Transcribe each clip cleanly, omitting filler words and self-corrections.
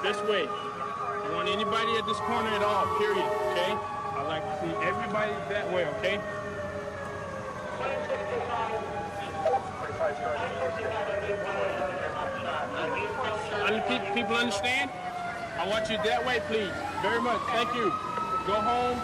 This way. I don't want anybody at this corner at all, period, okay? I like to see everybody that way, okay? People understand? I want you that way, please. Very much. Thank you. Go home.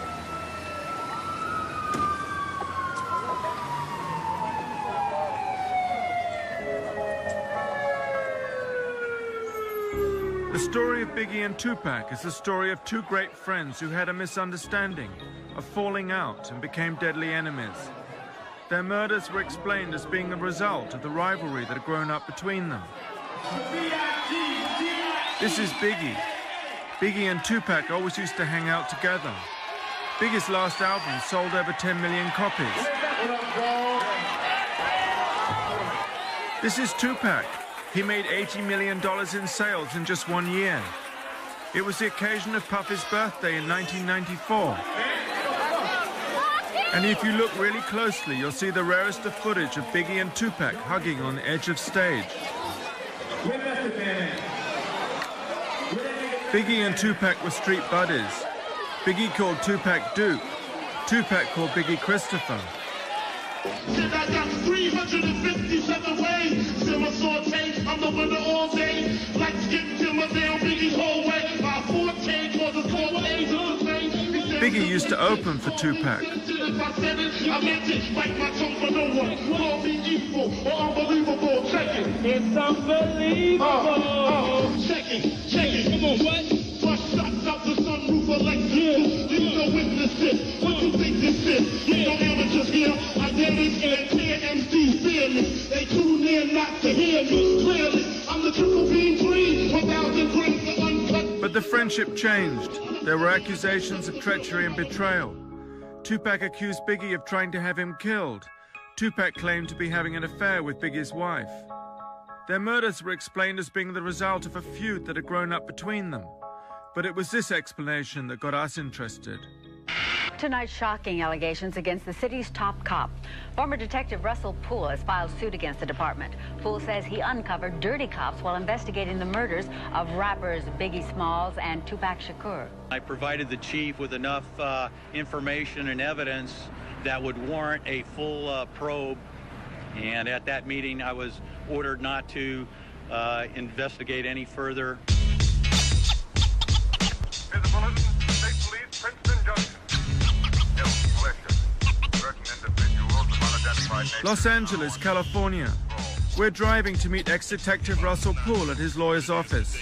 The story of Biggie and Tupac is the story of two great friends who had a misunderstanding, a falling out, and became deadly enemies. Their murders were explained as being the result of the rivalry that had grown up between them. This is Biggie. Biggie and Tupac always used to hang out together. Biggie's last album sold over 10 million copies. This is Tupac. He made $80 million in sales in just 1 year. It was the occasion of Puffy's birthday in 1994. And if you look really closely, you'll see the rarest of footage of Biggie and Tupac hugging on the edge of stage. Biggie and Tupac were street buddies. Biggie called Tupac Duke. Tupac called Biggie Christopher. I got 357 ways. Simmer saute, I'm the winner all day. Like skip timber down Biggie's whole way. My forte causes 4 days of the same. Biggie used to open for Tupac. I said it, I meant it. Bite my tongue for no one. Call me evil or unbelievable. Check it. It's unbelievable. Check it. Come on, what? Brush shots out the sunroof of Lexus. You know witness this. What you think this is? You know amateurs here. I dare this and clear MCs fearless. They tune in not to hear me clearly. I'm the triple beam dream. 1,000 grams of uncut. But the friendship changed. There were accusations of treachery and betrayal. Tupac accused Biggie of trying to have him killed. Tupac claimed to be having an affair with Biggie's wife. Their murders were explained as being the result of a feud that had grown up between them. But it was this explanation that got us interested. Tonight's shocking allegations against the city's top cop. Former Detective Russell Poole has filed suit against the department. Poole says he uncovered dirty cops while investigating the murders of rappers Biggie Smalls and Tupac Shakur. I provided the chief with enough information and evidence that would warrant a full probe. And at that meeting, I was ordered not to investigate any further. State Police, Princeton Junction. Los Angeles, California. We're driving to meet ex-detective Russell Poole at his lawyer's office.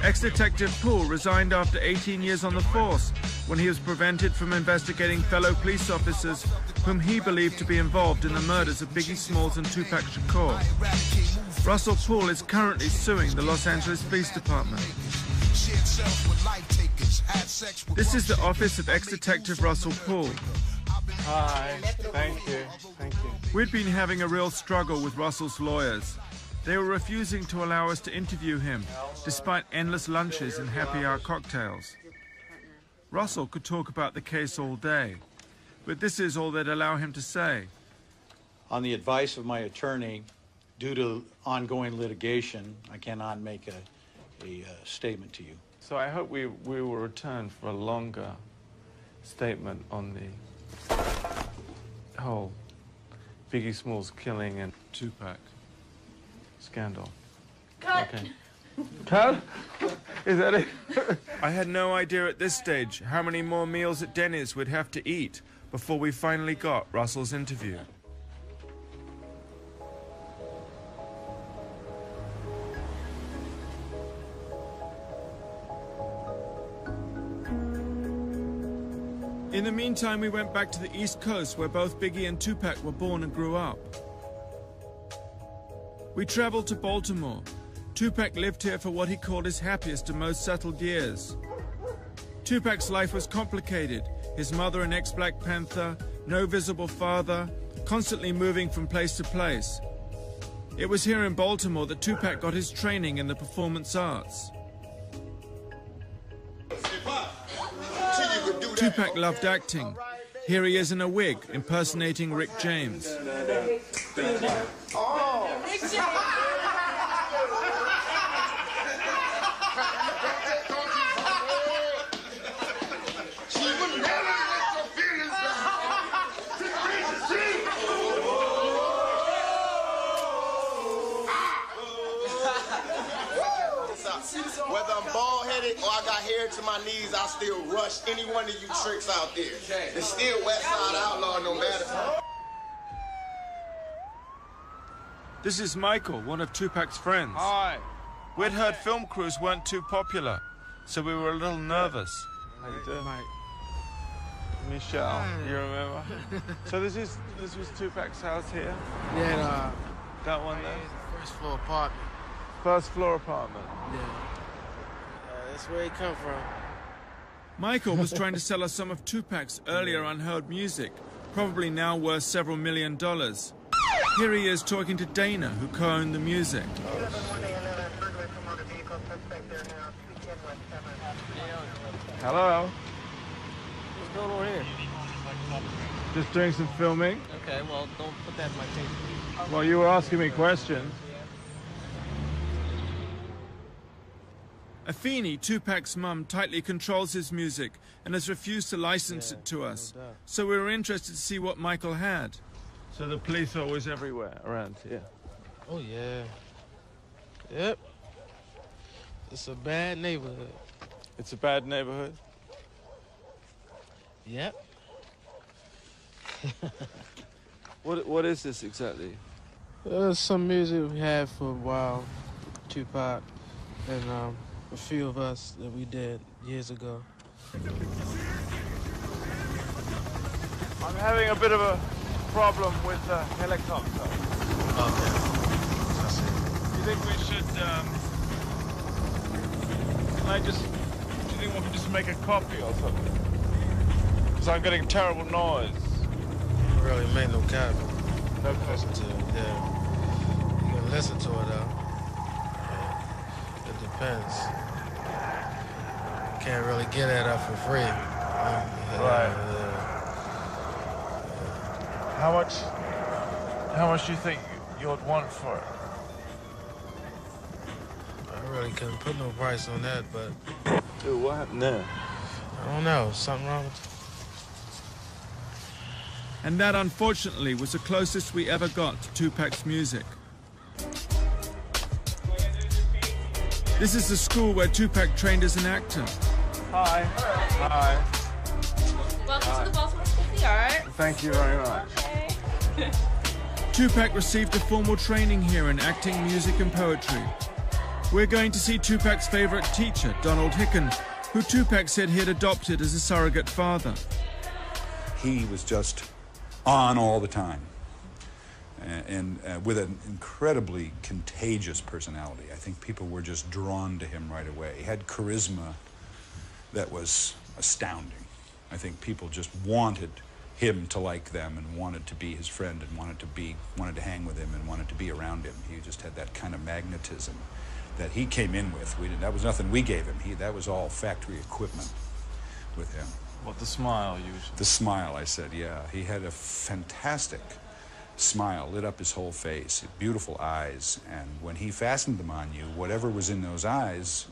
Ex-detective Poole resigned after 18 years on the force when he was prevented from investigating fellow police officers whom he believed to be involved in the murders of Biggie Smalls and Tupac Shakur. Russell Poole is currently suing the Los Angeles Police Department. This is the office of ex-detective Russell Poole. Hi, thank you. We'd been having a real struggle with Russell's lawyers. They were refusing to allow us to interview him, despite endless lunches and happy hour cocktails. Russell could talk about the case all day, but this is all they'd allow him to say. On the advice of my attorney, due to ongoing litigation, I cannot make a statement to you. So I hope we will return for a longer statement on the whole Biggie Smalls killing and Tupac scandal. Cut! Okay. Cut? Is that it? I had no idea at this stage how many more meals at Denny's we'd have to eat before we finally got Russell's interview. In the meantime, we went back to the East Coast where both Biggie and Tupac were born and grew up. We traveled to Baltimore. Tupac lived here for what he called his happiest and most settled years. Tupac's life was complicated. His mother an ex-Black Panther, no visible father, constantly moving from place to place. It was here in Baltimore that Tupac got his training in the performance arts. Tupac loved acting. Here he is in a wig, impersonating Rick James. I got hair to my knees, I still rush any one of you tricks out there. It's still West Side Outlaw no matter. This is Michael, one of Tupac's friends. Hi. We'd heard film crews weren't too popular, so we were a little nervous. How you doing? Michelle, you remember? So this was Tupac's house here? Yeah, That one there? first floor apartment. First floor apartment. Yeah. That's where he come from. Michael was trying to sell us some of Tupac's earlier unheard music, probably now worth several $1 million. Here he is talking to Dana, who co-owned the music. Hello. What's going on here? Just doing some filming. Okay, well, don't put that in my face. Well, you were asking me questions. Afeni, Tupac's mum, tightly controls his music and has refused to license it to us. No doubt. So we were interested to see what Michael had. So the police are always everywhere around here. Oh, yeah. Yep. It's a bad neighborhood. It's a bad neighborhood. Yep. What is this exactly? Some music we had for a while, Tupac, and a few of us that we did years ago. I'm having a bit of a problem with the helicopter. Okay. Do you think we should, do you think we can just make a copy or something? Because I'm getting terrible noise. Really made no copy. No Listen copy. to it, yeah. You can listen to it though. Yeah. It depends. Can't really get that up for free. Right. How much do you think you'd want for it? I really couldn't put no price on that, but Dude, what happened there? I don't know. Something wrong with And that, unfortunately, was the closest we ever got to Tupac's music. This is the school where Tupac trained as an actor. Hi. Hi. Welcome to the Baltimore School of the Arts. Thank you very much. Okay. Tupac received a formal training here in acting, music, and poetry. We're going to see Tupac's favorite teacher, Donald Hicken, who Tupac said he had adopted as a surrogate father. He was just on all the time, and with an incredibly contagious personality. I think people were just drawn to him right away. He had charisma that was astounding. I think people just wanted him to like them and wanted to be his friend and wanted to hang with him and wanted to be around him. He just had that kind of magnetism that he came in with. That was nothing we gave him. That was all factory equipment with him. What, the smile usually? The smile, I said, yeah. He had a fantastic smile, lit up his whole face, beautiful eyes, and when he fastened them on you, whatever was in those eyes,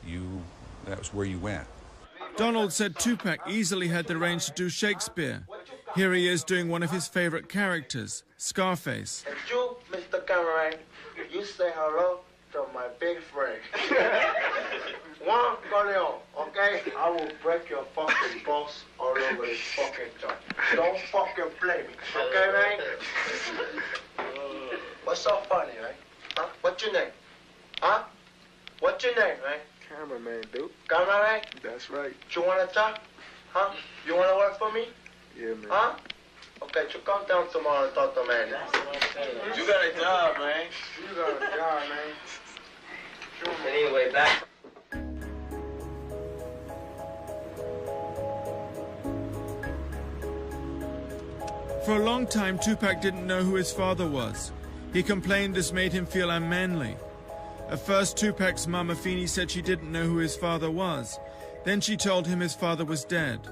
that was where you went. Donald said Tupac easily had the range to do Shakespeare. Here he is doing one of his favorite characters, Scarface. And you, Mr. Cameron, you say hello to my big friend. Juan Corleone, okay? I will break your fucking balls all over this fucking joint. Don't fucking play me, okay, man? What's so funny, right? Huh? What's your name? Huh? What's your name, man? Cameraman, dude. Cameraman? That's right. You wanna talk? Huh? You wanna work for me? Yeah, man. Huh? Okay, you come down tomorrow and talk to man. You got a job, man. You got a job, man. Anyway, back. For a long time, Tupac didn't know who his father was. He complained this made him feel unmanly. At first, Tupac's mum, Afeni, said she didn't know who his father was. Then she told him his father was dead.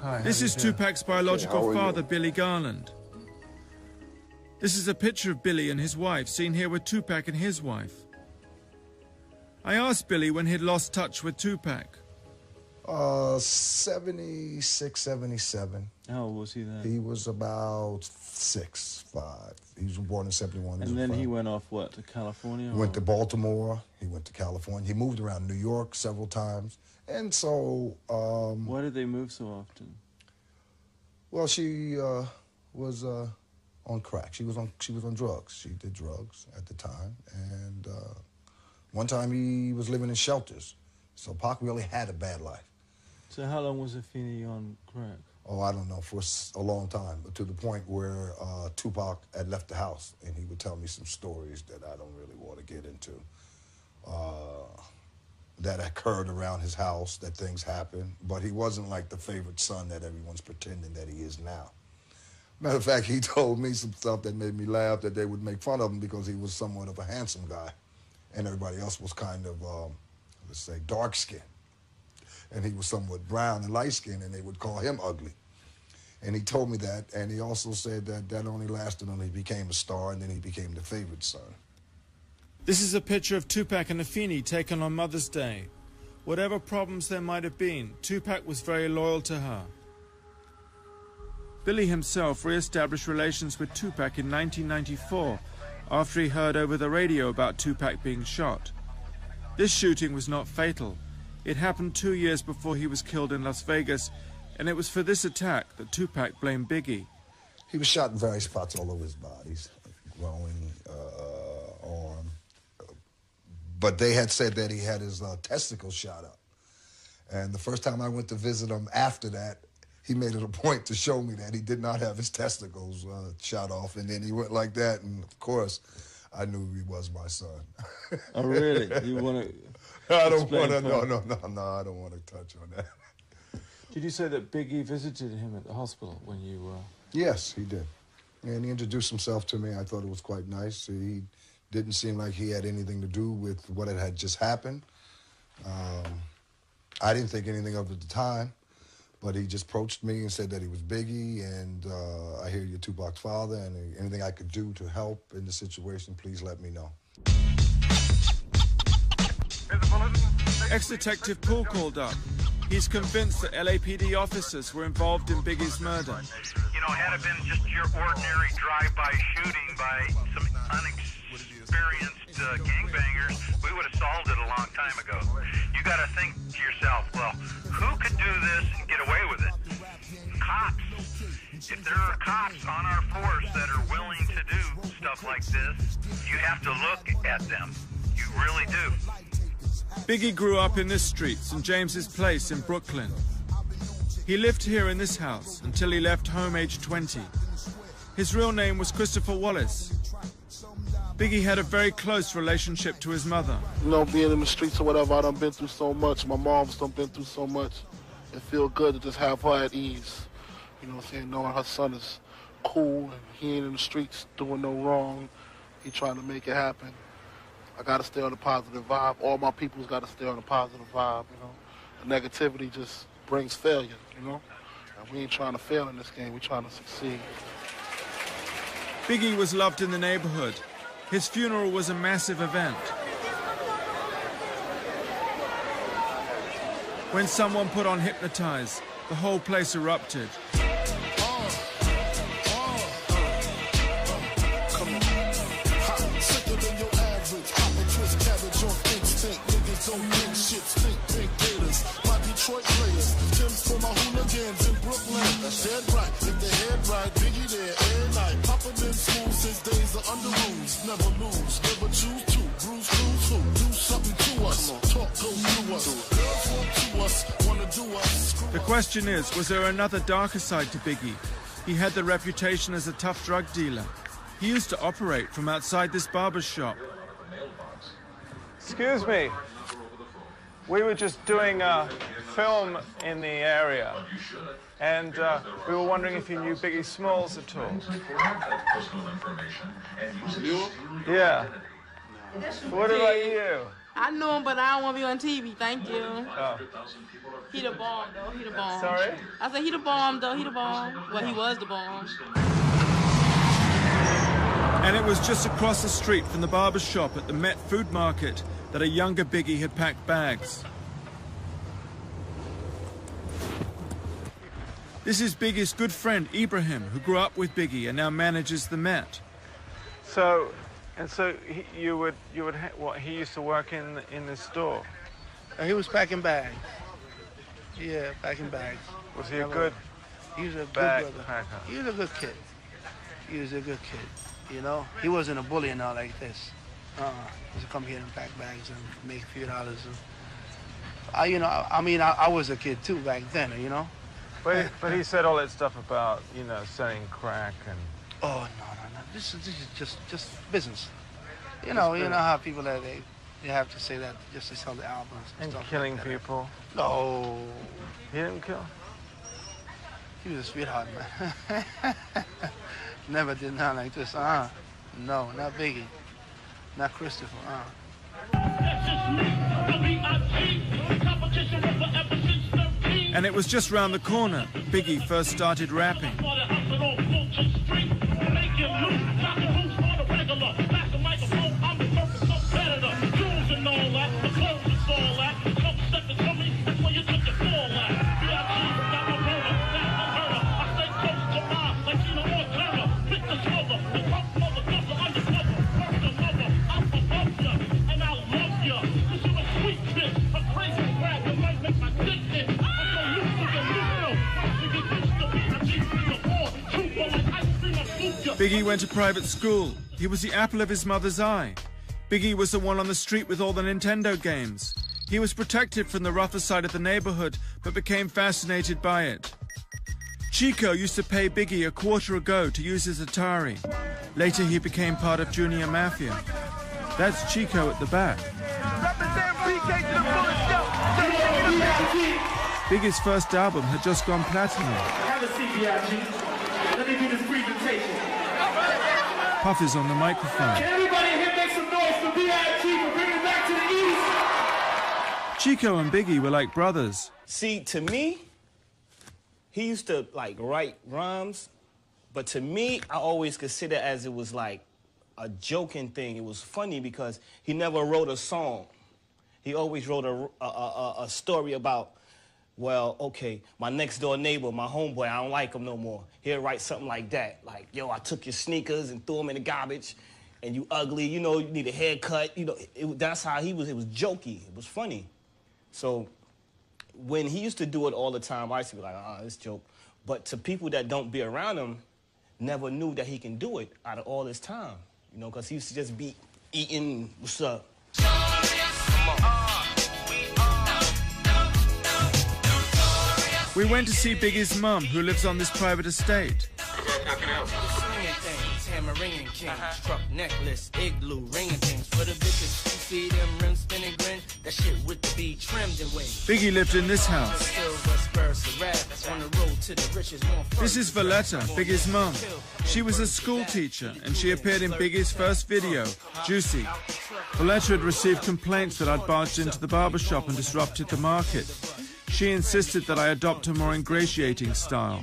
Hi, This is Tupac's biological father, Billy Garland. This is a picture of Billy and his wife, seen here with Tupac and his wife. I asked Billy when he'd lost touch with Tupac. 76, 77. How old was he then? He was about 6'5". He was born in 71. And then he went off, what, to California? He went to Baltimore. He went to California. He moved around New York several times. And so... why did they move so often? Well, she was on crack. She was on drugs. She did drugs at the time. And one time he was living in shelters. So Pac really had a bad life. So how long was Afeni on crack? Oh, I don't know, for a long time, but to the point where Tupac had left the house, and he would tell me some stories that I don't really want to get into, that occurred around his house, that things happened, but he wasn't like the favorite son that everyone's pretending that he is now. Matter of fact, he told me some stuff that made me laugh, that they would make fun of him because he was somewhat of a handsome guy, and everybody else was kind of, let's say, dark-skinned. And he was somewhat brown and light-skinned, and they would call him ugly. And he told me that, and he also said that that only lasted until he became a star, and then he became the favorite son. This is a picture of Tupac and Afeni taken on Mother's Day. Whatever problems there might have been, Tupac was very loyal to her. Billy himself re-established relations with Tupac in 1994 after he heard over the radio about Tupac being shot. This shooting was not fatal. It happened 2 years before he was killed in Las Vegas, and it was for this attack that Tupac blamed Biggie. He was shot in various spots all over his body, growing, arm. But they had said that he had his testicles shot up. And the first time I went to visit him after that, he made it a point to show me that he did not have his testicles shot off. And then he went like that, and of course, I knew he was my son. Oh, really? You want to... I don't want to. No. I don't want to touch on that. Did you say that Biggie visited him at the hospital when you were? Yes, he did, and he introduced himself to me. I thought it was quite nice. He didn't seem like he had anything to do with what had just happened. I didn't think anything of it at the time, but he just approached me and said that he was Biggie, and I hear you're Tupac's father, and anything I could do to help in the situation, please let me know. Ex-Detective Poole called up. He's convinced that LAPD officers were involved in Biggie's murder. You know, had it been just your ordinary drive-by shooting by some unexperienced gangbangers, we would have solved it a long time ago. You got to think to yourself, well, who could do this and get away with it? Cops. If there are cops on our force that are willing to do stuff like this, you have to look at them. You really do. Biggie grew up in this street, St. James's Place in Brooklyn. He lived here in this house until he left home aged 20. His real name was Christopher Wallace. Biggie had a very close relationship to his mother. You know, being in the streets or whatever, I done been through so much. My mom's done been through so much. It feel good to just have her at ease. You know what I'm saying? Knowing her son is cool and he ain't in the streets doing no wrong. He trying to make it happen. I got to stay on a positive vibe. All my people's got to stay on a positive vibe, you know. The negativity just brings failure, you know. And we ain't trying to fail in this game. We're trying to succeed. Biggie was loved in the neighborhood. His funeral was a massive event. When someone put on Hypnotize, the whole place erupted. Detroit players, Tim's for my hooligans in Brooklyn. That's dead right, if they head right, Biggie there every night. Papa been smooth since days of under rules. Never lose, never choose to. Bruise, cruise, who? Do something to us. Talk, go through us. Girls want to us, wanna do us. The question is, was there another darker side to Biggie? He had the reputation as a tough drug dealer. He used to operate from outside this barber's shop. Excuse me. We were just doing a film in the area, and we were wondering if you knew Biggie Smalls at all. You? Yeah. What about you? I knew him, but I don't want to be on TV. Thank you. Oh. He the bomb, though. He the bomb. Sorry? I said he the bomb, though. He the bomb. Well, he was the bomb. And it was just across the street from the barber shop at the Met Food Market that a younger Biggie had packed bags. This is Biggie's good friend Ibrahim, who grew up with Biggie and now manages the Met. So he used to work in this store. He was packing bags. Yeah, packing bags. Was he a good? He was a good bag brother. packer? He was a good kid. He was a good kid. You know, he wasn't a bully and all like this. He used to come here and pack bags and make a few dollars. And, I was a kid too back then. You know. But he said all that stuff about, you know, selling crack and... Oh, no. This is just business. You know how people that they have to say that just to sell the albums. And stuff killing like that. people? No. He didn't kill? He was a sweetheart, man. Never did nothing like this. No, not Biggie. Not Christopher. And it was just round the corner Biggie first started rapping. Biggie went to private school. He was the apple of his mother's eye. Biggie was the one on the street with all the Nintendo games. He was protected from the rougher side of the neighborhood, but became fascinated by it. Chico used to pay Biggie $0.25 a go to use his Atari. Later he became part of Junior Mafia. That's Chico at the back. Biggie's first album had just gone platinum. Have a seat, BIG. Let me do this presentation. Puff is on the microphone. Can everybody here make some noise for B.I.G. for bringing it back to the East? Chico and Biggie were like brothers. See, to me, he used to, like, write rhymes, but to me, I always consider as it was, like, a joking thing. It was funny because he never wrote a song. He always wrote a story about, well, okay, my next door neighbor, my homeboy, I don't like him no more. He'll write something like that, like, yo, I took your sneakers and threw them in the garbage, and you ugly, you know, you need a haircut. You know, that's how he was. It was jokey. It was funny. So when he used to do it all the time, I used to be like, this joke. But to people that don't be around him, never knew that he can do it out of all this time, you know, because he used to just be eating, what's up? We went to see Biggie's mum, who lives on this private estate. Ringing king, struck necklace, igloo, ringing things for the bitches. You see them rims spinning grin, that shit with the beat trimmed and wing. Biggie lived in this house. This is Valletta, Biggie's mum. She was a school teacher and she appeared in Biggie's first video, Juicy. Valletta had received complaints that I'd barged into the barbershop and disrupted the market. She insisted that I adopt a more ingratiating style.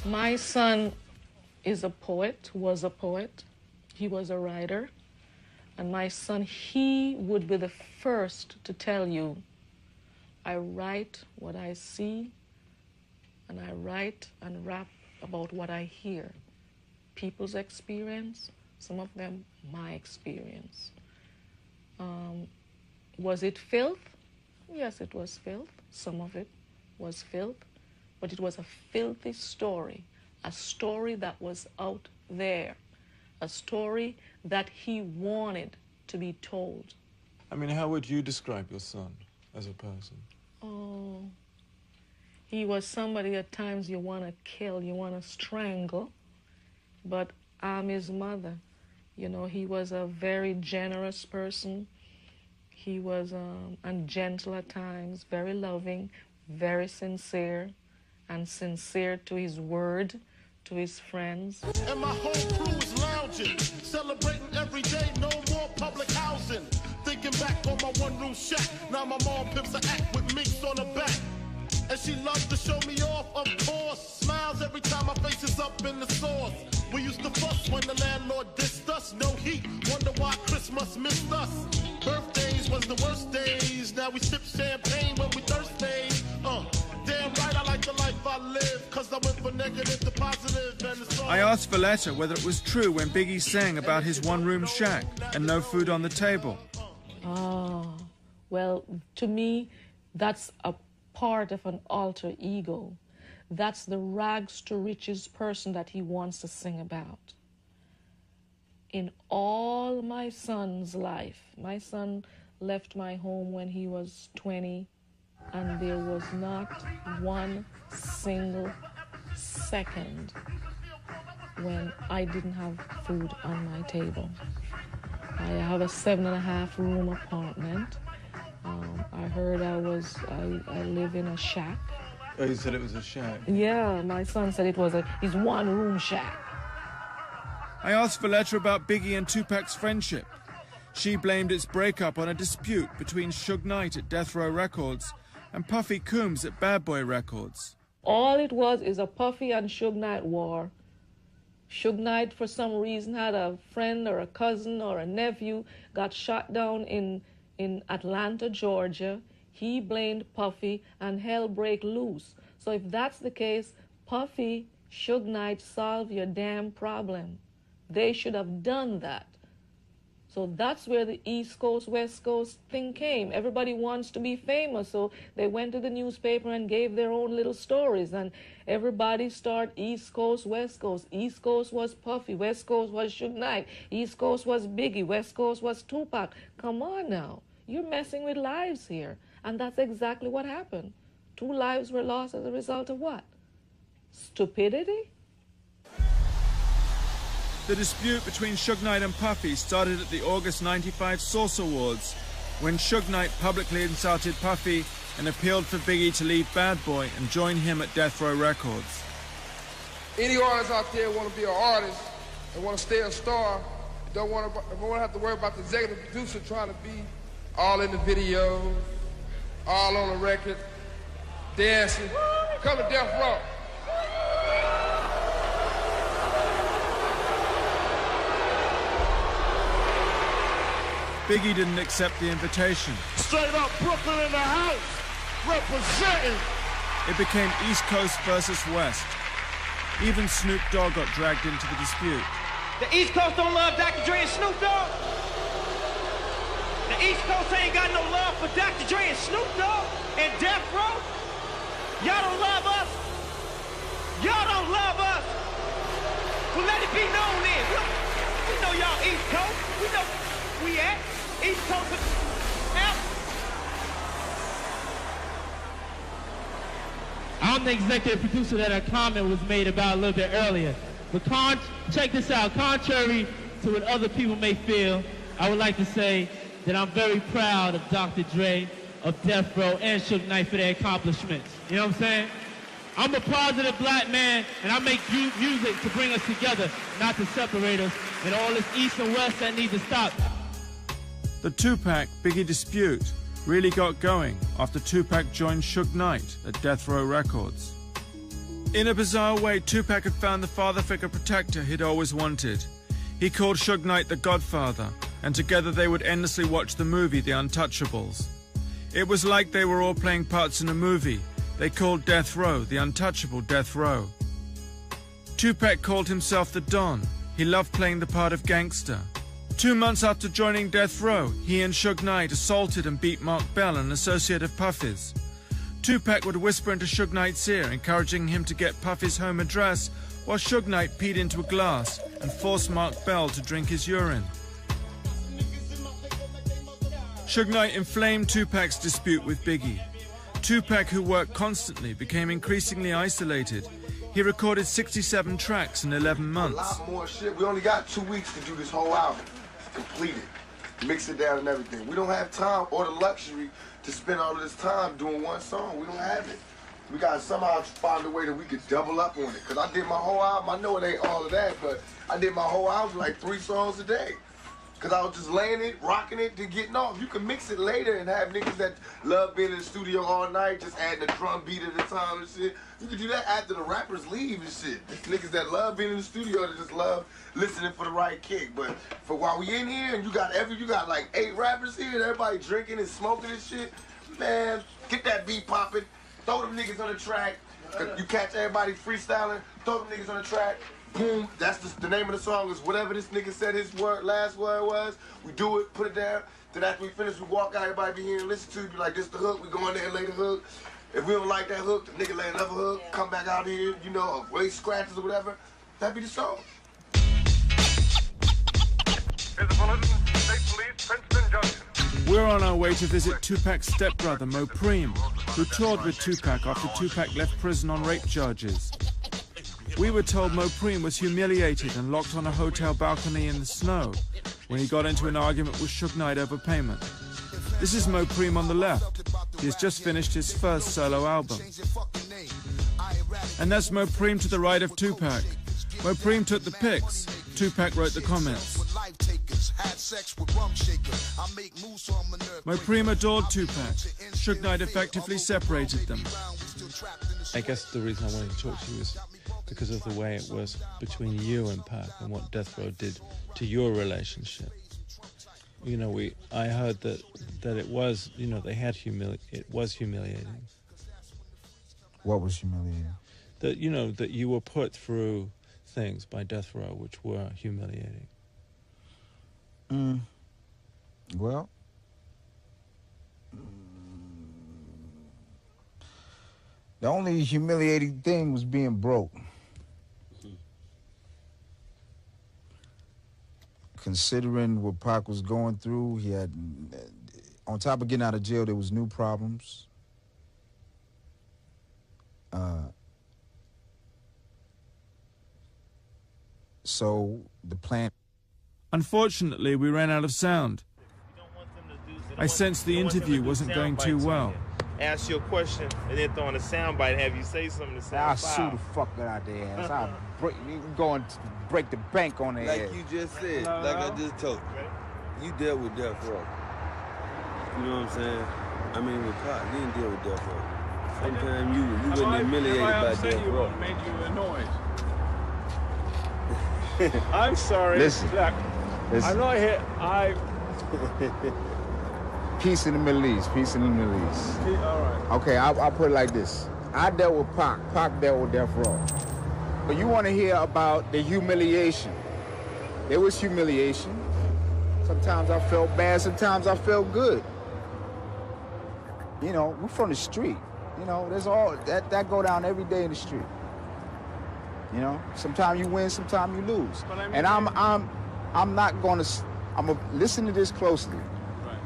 My son is a poet, was a poet. He was a writer. And my son, he would be the first to tell you, I write what I see, and I write and rap about what I hear. People's experience, some of them my experience. Was it filth? Yes, it was filth. Some of it was filth, but it was a filthy story. A story that was out there, a story that he wanted to be told. I mean, how would you describe your son as a person? Oh, he was somebody at times you want to kill, you want to strangle, but I'm his mother. You know, he was a very generous person. He was and gentle at times, very loving, very sincere, and sincere to his word, to his friends. And my whole crew is lounging, celebrating every day, no more public housing. Thinking back on my one-room shack, now my mom pimps an act with minks on her back. And she loves to show me off, of course. Smiles every time my face is up in the sauce. We used to fuss when the landlord dissed us. No heat, wonder why Christmas missed us. Birthdays was the worst days. Now we sip champagne when we thirsty. Damn right, I like the life I live, 'cause I went from negative to positive, and it's all... I asked Valletta whether it was true when Biggie sang about his one-room shack and no food on the table. Oh, well, to me, that's a part of an alter ego. That's the rags to riches person that he wants to sing about. In all my son's life, my son left my home when he was 20, and there was not one single second when I didn't have food on my table. I have a 7.5 room apartment. I heard I live in a shack. Oh, you said it was a shack? Yeah, my son said it was his one-room shack. I asked Valletta about Biggie and Tupac's friendship. She blamed its breakup on a dispute between Suge Knight at Death Row Records and Puffy Coombs at Bad Boy Records. All it was is a Puffy and Suge Knight war. Suge Knight, for some reason, had a friend or a cousin or a nephew got shot down in Atlanta, Georgia. He blamed Puffy and hell break loose. So if that's the case, Puffy, Suge Knight, solve your damn problem. They should have done that. So that's where the East Coast, West Coast thing came. Everybody wants to be famous, so they went to the newspaper and gave their own little stories, and everybody started East Coast, West Coast. East Coast was Puffy, West Coast was Suge Knight, East Coast was Biggie, West Coast was Tupac. Come on now. You're messing with lives here. And that's exactly what happened. 2 lives were lost as a result of what? Stupidity? The dispute between Suge Knight and Puffy started at the August '95 Source Awards, when Suge Knight publicly insulted Puffy and appealed for Biggie to leave Bad Boy and join him at Death Row Records. Any artists out there want to be an artist and want to stay a star, don't want to have to worry about the executive producer trying to be all in the video, all on the record, dancing. Come to Death Row. Biggie didn't accept the invitation. Straight up Brooklyn in the house, representing. It became East Coast versus West. Even Snoop Dogg got dragged into the dispute. The East Coast don't love Dr. Dre and Snoop Dogg. The East Coast ain't got no love for Dr. Dre and Snoop Dogg and Death Row. Y'all don't love us. Y'all don't love us. Well, let it be known then. We know y'all East Coast. We know where we at. East Coast out. I'm the executive producer that a comment was made about a little bit earlier. But check this out. Contrary to what other people may feel, I would like to say that I'm very proud of Dr. Dre, of Death Row, and Suge Knight for their accomplishments. You know what I'm saying? I'm a positive black man, and I make music to bring us together, not to separate us, and all this East and West that need to stop. The Tupac-Biggie dispute really got going after Tupac joined Suge Knight at Death Row Records. In a bizarre way, Tupac had found the father figure protector he'd always wanted. He called Suge Knight the Godfather, and together they would endlessly watch the movie The Untouchables. It was like they were all playing parts in a movie. They called Death Row the untouchable Death Row. Tupac called himself the Don. He loved playing the part of gangster. 2 months after joining Death Row, he and Suge Knight assaulted and beat Mark Bell, an associate of Puffy's. Tupac would whisper into Suge Knight's ear, encouraging him to get Puffy's home address, while Suge Knight peed into a glass and forced Mark Bell to drink his urine. Suge Knight inflamed Tupac's dispute with Biggie. Tupac, who worked constantly, became increasingly isolated. He recorded 67 tracks in 11 months. A lot more shit. We only got 2 weeks to do this whole album. Complete it. Mix it down and everything. We don't have time or the luxury to spend all of this time doing one song. We don't have it. We got to somehow find a way that we could double up on it. Because I did my whole album. I know it ain't all of that, but I did my whole album like 3 songs a day. Because I was just laying it, rocking it, then getting off. You can mix it later and have niggas that love being in the studio all night, just adding a drum beat at a time and shit. You can do that after the rappers leave and shit. It's niggas that love being in the studio that just love listening for the right kick. But for while we in here and you got like 8 rappers here and everybody drinking and smoking and shit, man, get that beat popping. throw them niggas on the track. You catch everybody freestyling, throw them niggas on the track. Boom, that's the name of the song is whatever this nigga said his last word was. We do it, put it down. Then after we finish, we walk out, everybody be here and listen to it. Be like, this the hook, we go in there and lay the hook. If we don't like that hook, the nigga lay another hook, come back out here, you know, waste scratches or whatever. That be the song. We're on our way to visit Tupac's stepbrother, Mo Preem, who toured with Tupac after Tupac left prison on rape charges. We were told Mo Preem was humiliated and locked on a hotel balcony in the snow when he got into an argument with Suge Knight over payment. This is Mo Preem on the left. He has just finished his first solo album. And that's Mo Preem to the right of Tupac. Mo Preem took the pics. Tupac wrote the comments. Mo Preem adored Tupac. Suge Knight effectively separated them. I guess the reason I wanted to talk to you was because of the way it was between you and Pac and what Death Row did to your relationship. You know, I heard that it was, you know, it was humiliating. What was humiliating? That, you know, that you were put through things by Death Row which were humiliating. Well, the only humiliating thing was being broke. Considering what Pac was going through, he had, on top of getting out of jail, there was new problems. So the plan... Unfortunately, we ran out of sound. I sensed the interview wasn't going too well. Ask you a question and then throw on a soundbite and have you say something to sound I'll sue the fuck out their ass. I'll go and break the bank on their ass. Like you just said, like I just told you, you dealt with Death Row. You know what I'm saying? I mean, with Pac, you didn't deal with Death Row. Sometimes you wasn't humiliated by Death Row. Made you annoyed. I'm sorry. Listen. I'm not here. Peace in the Middle East. Peace in the Middle East. All right. Okay, I'll put it like this. I dealt with Pac. Pac dealt with Death Row. But you want to hear about the humiliation. There was humiliation. Sometimes I felt bad. Sometimes I felt good. You know, we're from the street. You know, there's all that go down every day in the street. You know, sometimes you win, sometimes you lose. I mean, and I'm not gonna. I'm gonna listen to this closely. Right.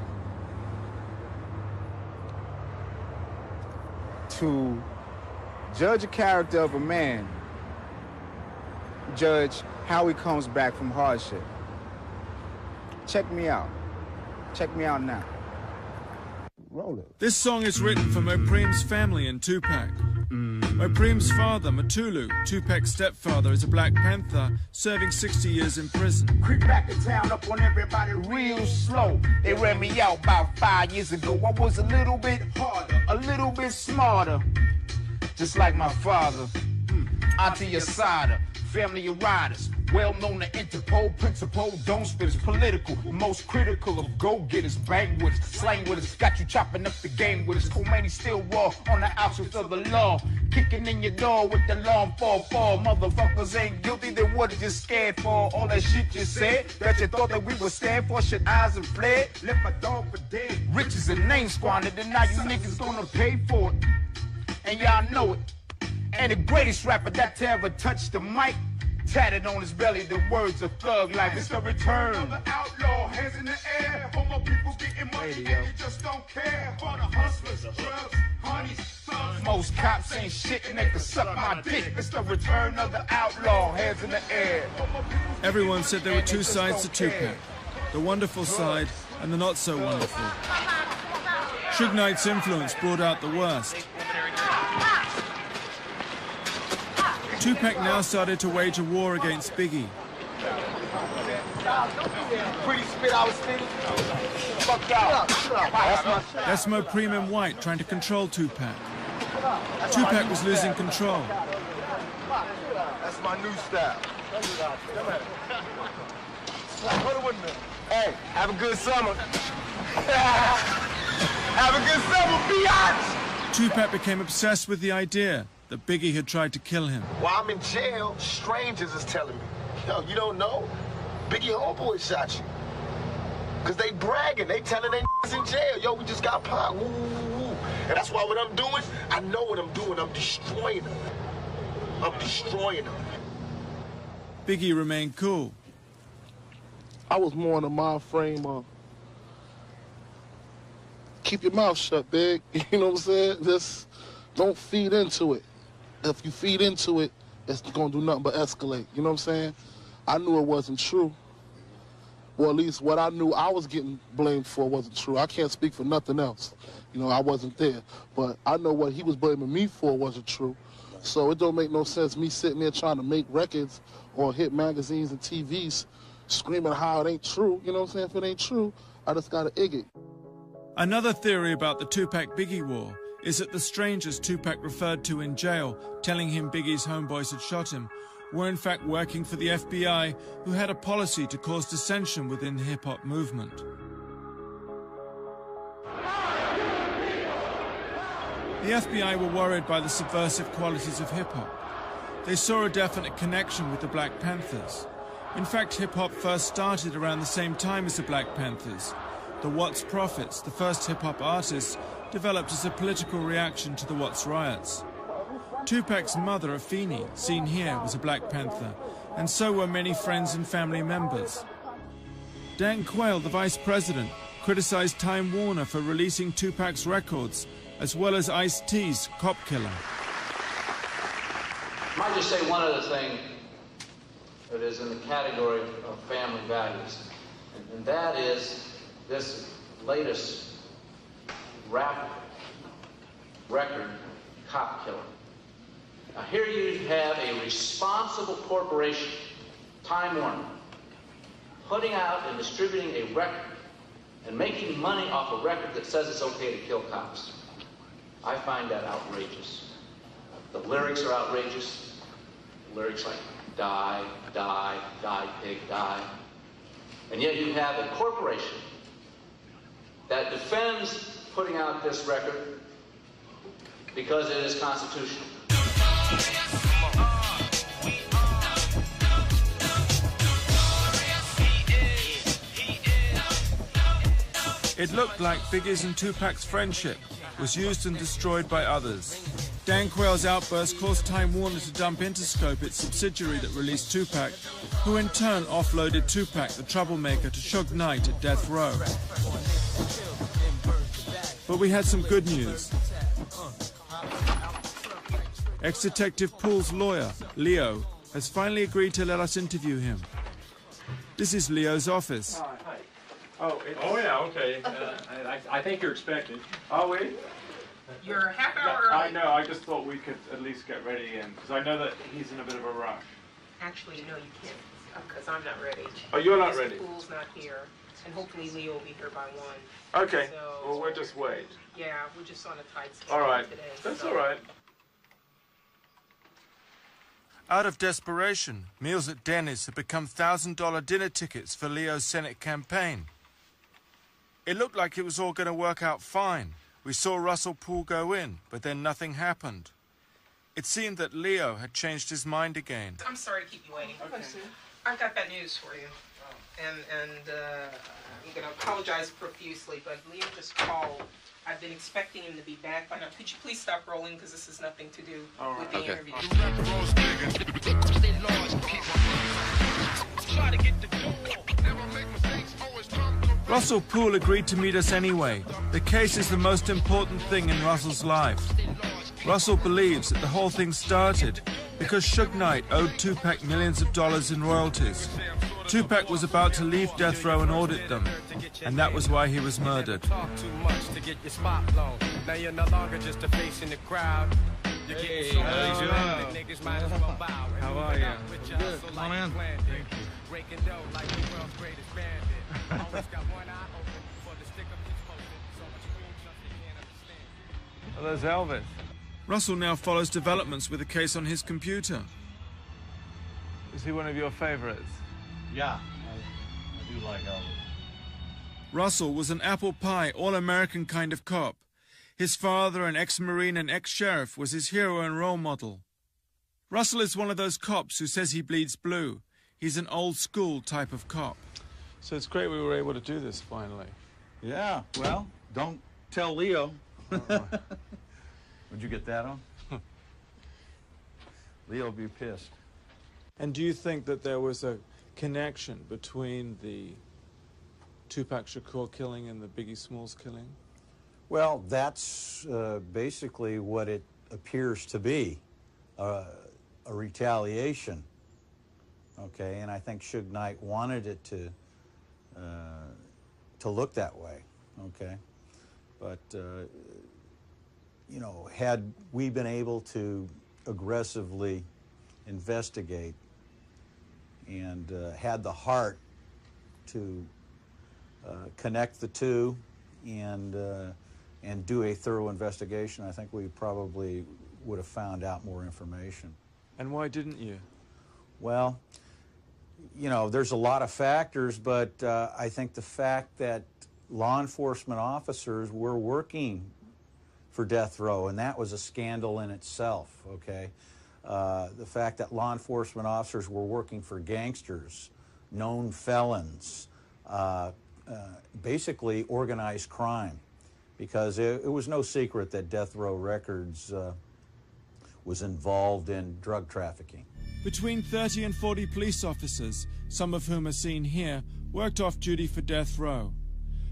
To judge a character of a man, judge how he comes back from hardship. Check me out. Check me out now. Roll it. This song is written for Mo Preem's family and Tupac. Mo Preem's father, Matulu, Tupac's stepfather, is a Black Panther serving 60 years in prison. Creep back in town up on everybody real slow. They ran me out about 5 years ago. I was a little bit harder, a little bit smarter. Just like my father. Auntie Asada, family of riders. Well known to Interpol, principle, don't spit is political. Most critical of go-getters, bang with us, slang with us, got you chopping up the game with us. Khomeini still raw on the outskirts of the law. Kicking in your door with the long fall. Motherfuckers ain't guilty, then what are you scared for? All that shit you said, that you thought that we would stand for, shit eyes and fled. Left my dog for dead. Riches and name squandered, and now you niggas gonna pay for it. And y'all know it. And the greatest rapper that ever touched the mic, tatted on his belly the words of thug life. It's the return of the outlaw, hands in the air. Homo people getting money and you just don't care. For the hustlers, drugs, honeys, thugs. Most cops ain't shit and they can suck my dick. It's the return of the outlaw, hands in the air. Everyone said there were two sides to Tupac, the wonderful side and the not so wonderful. Suge Knight's influence brought out the worst. Tupac now started to wage a war against Biggie. Pretty spit I was spitting. Fuck out. That's Mo Preem in white trying to control Tupac. Tupac was losing control. That's my new style. Hey, have a good summer. Have a good summer, biatch! Tupac became obsessed with the idea that Biggie had tried to kill him. While I'm in jail, strangers is telling me, yo, you don't know? Biggie homeboy shot you. Because they bragging. They telling they in jail. Yo, we just got popped. Woo, woo, woo. And that's why what I'm doing, I know what I'm doing. I'm destroying them. I'm destroying them. Biggie remained cool. I was more in the mind frame of keep your mouth shut, Big. You know what I'm saying? Just don't feed into it. If you feed into it, it's going to do nothing but escalate. You know what I'm saying? I knew it wasn't true. Or at least what I knew I was getting blamed for wasn't true. I can't speak for nothing else. You know, I wasn't there. But I know what he was blaming me for wasn't true. So it don't make no sense me sitting there trying to make records or hit magazines and TVs screaming how it ain't true. You know what I'm saying? If it ain't true, I just got to egg it. Another theory about the Tupac-Biggie war is that the strangers Tupac referred to in jail, telling him Biggie's homeboys had shot him, were in fact working for the FBI, who had a policy to cause dissension within the hip-hop movement. The FBI were worried by the subversive qualities of hip-hop. They saw a definite connection with the Black Panthers. In fact, hip-hop first started around the same time as the Black Panthers. The Watts Prophets, the first hip-hop artists, developed as a political reaction to the Watts riots. Tupac's mother, Afeni, seen here, was a Black Panther, and so were many friends and family members. Dan Quayle, the vice president, criticized Time Warner for releasing Tupac's records, as well as Ice-T's Cop Killer. I might just say one other thing that is in the category of family values, and that is this latest rap record, Cop Killer. Now here you have a responsible corporation, Time Warner, putting out and distributing a record and making money off a record that says it's okay to kill cops. I find that outrageous. The lyrics are outrageous. Lyrics like die, die, die, pig, die. And yet you have a corporation that defends putting out this record because it is constitutional. It looked like Biggie's and Tupac's friendship was used and destroyed by others. Dan Quayle's outburst caused Time Warner to dump Interscope, its subsidiary that released Tupac, who in turn offloaded Tupac, the troublemaker, to Suge Knight at death row. But we had some good news. Ex-Detective Pool's lawyer, Leo, has finally agreed to let us interview him. This is Leo's office. Oh, yeah, okay. I think you're expected. Oh, wait. You're a half hour early. I know, I just thought we could at least get ready in, because I know that he's in a bit of a rush. Actually, no, you can't, because I'm not ready. Oh, you're not ready? Pool's not here, and hopefully Leo will be here by 1. Okay, so, well, we'll just wait. Yeah, we're just on a tight schedule all right. Today. That's all right. Out of desperation, meals at Denny's had become $1,000 dinner tickets for Leo's Senate campaign. It looked like it was all going to work out fine. We saw Russell Poole go in, but then nothing happened. It seemed that Leo had changed his mind again. I'm sorry to keep you waiting. Okay. I've got bad news for you. And I'm going to apologize profusely, but Leo just called. I've been expecting him to be back by now. Could you please stop rolling, because this has nothing to do with the interview. Russell Poole agreed to meet us anyway. The case is the most important thing in Russell's life. Russell believes that the whole thing started because Suge Knight owed Tupac millions of dollars in royalties. Tupac was about to leave death row and audit them, and that was why he was murdered. Hey, how you doing? How are you? Good. Come on in. Oh, there's Elvis. Russell now follows developments with the case on his computer. Is he one of your favorites? Yeah, I do like Elvis. Russell was an apple pie, all-American kind of cop. His father, an ex-Marine and ex-sheriff, was his hero and role model. Russell is one of those cops who says he bleeds blue. He's an old-school type of cop. So it's great we were able to do this finally. Yeah, well, don't tell Leo. Would you get that on? Leo will be pissed. And do you think that there was a connection between the Tupac Shakur killing and the Biggie Smalls killing? Well, that's basically what it appears to be, a retaliation. Okay, and I think Suge Knight wanted it to look that way. Okay, but you know, had we been able to aggressively investigate and had the heart to connect the two and do a thorough investigation, I think we probably would have found out more information. And why didn't you? Well, you know, there's a lot of factors, but I think the fact that law enforcement officers were working for death row, and that was a scandal in itself, okay? The fact that law enforcement officers were working for gangsters, known felons, basically organized crime, because it was no secret that Death Row Records was involved in drug trafficking. Between 30 and 40 police officers, some of whom are seen here, worked off duty for death row.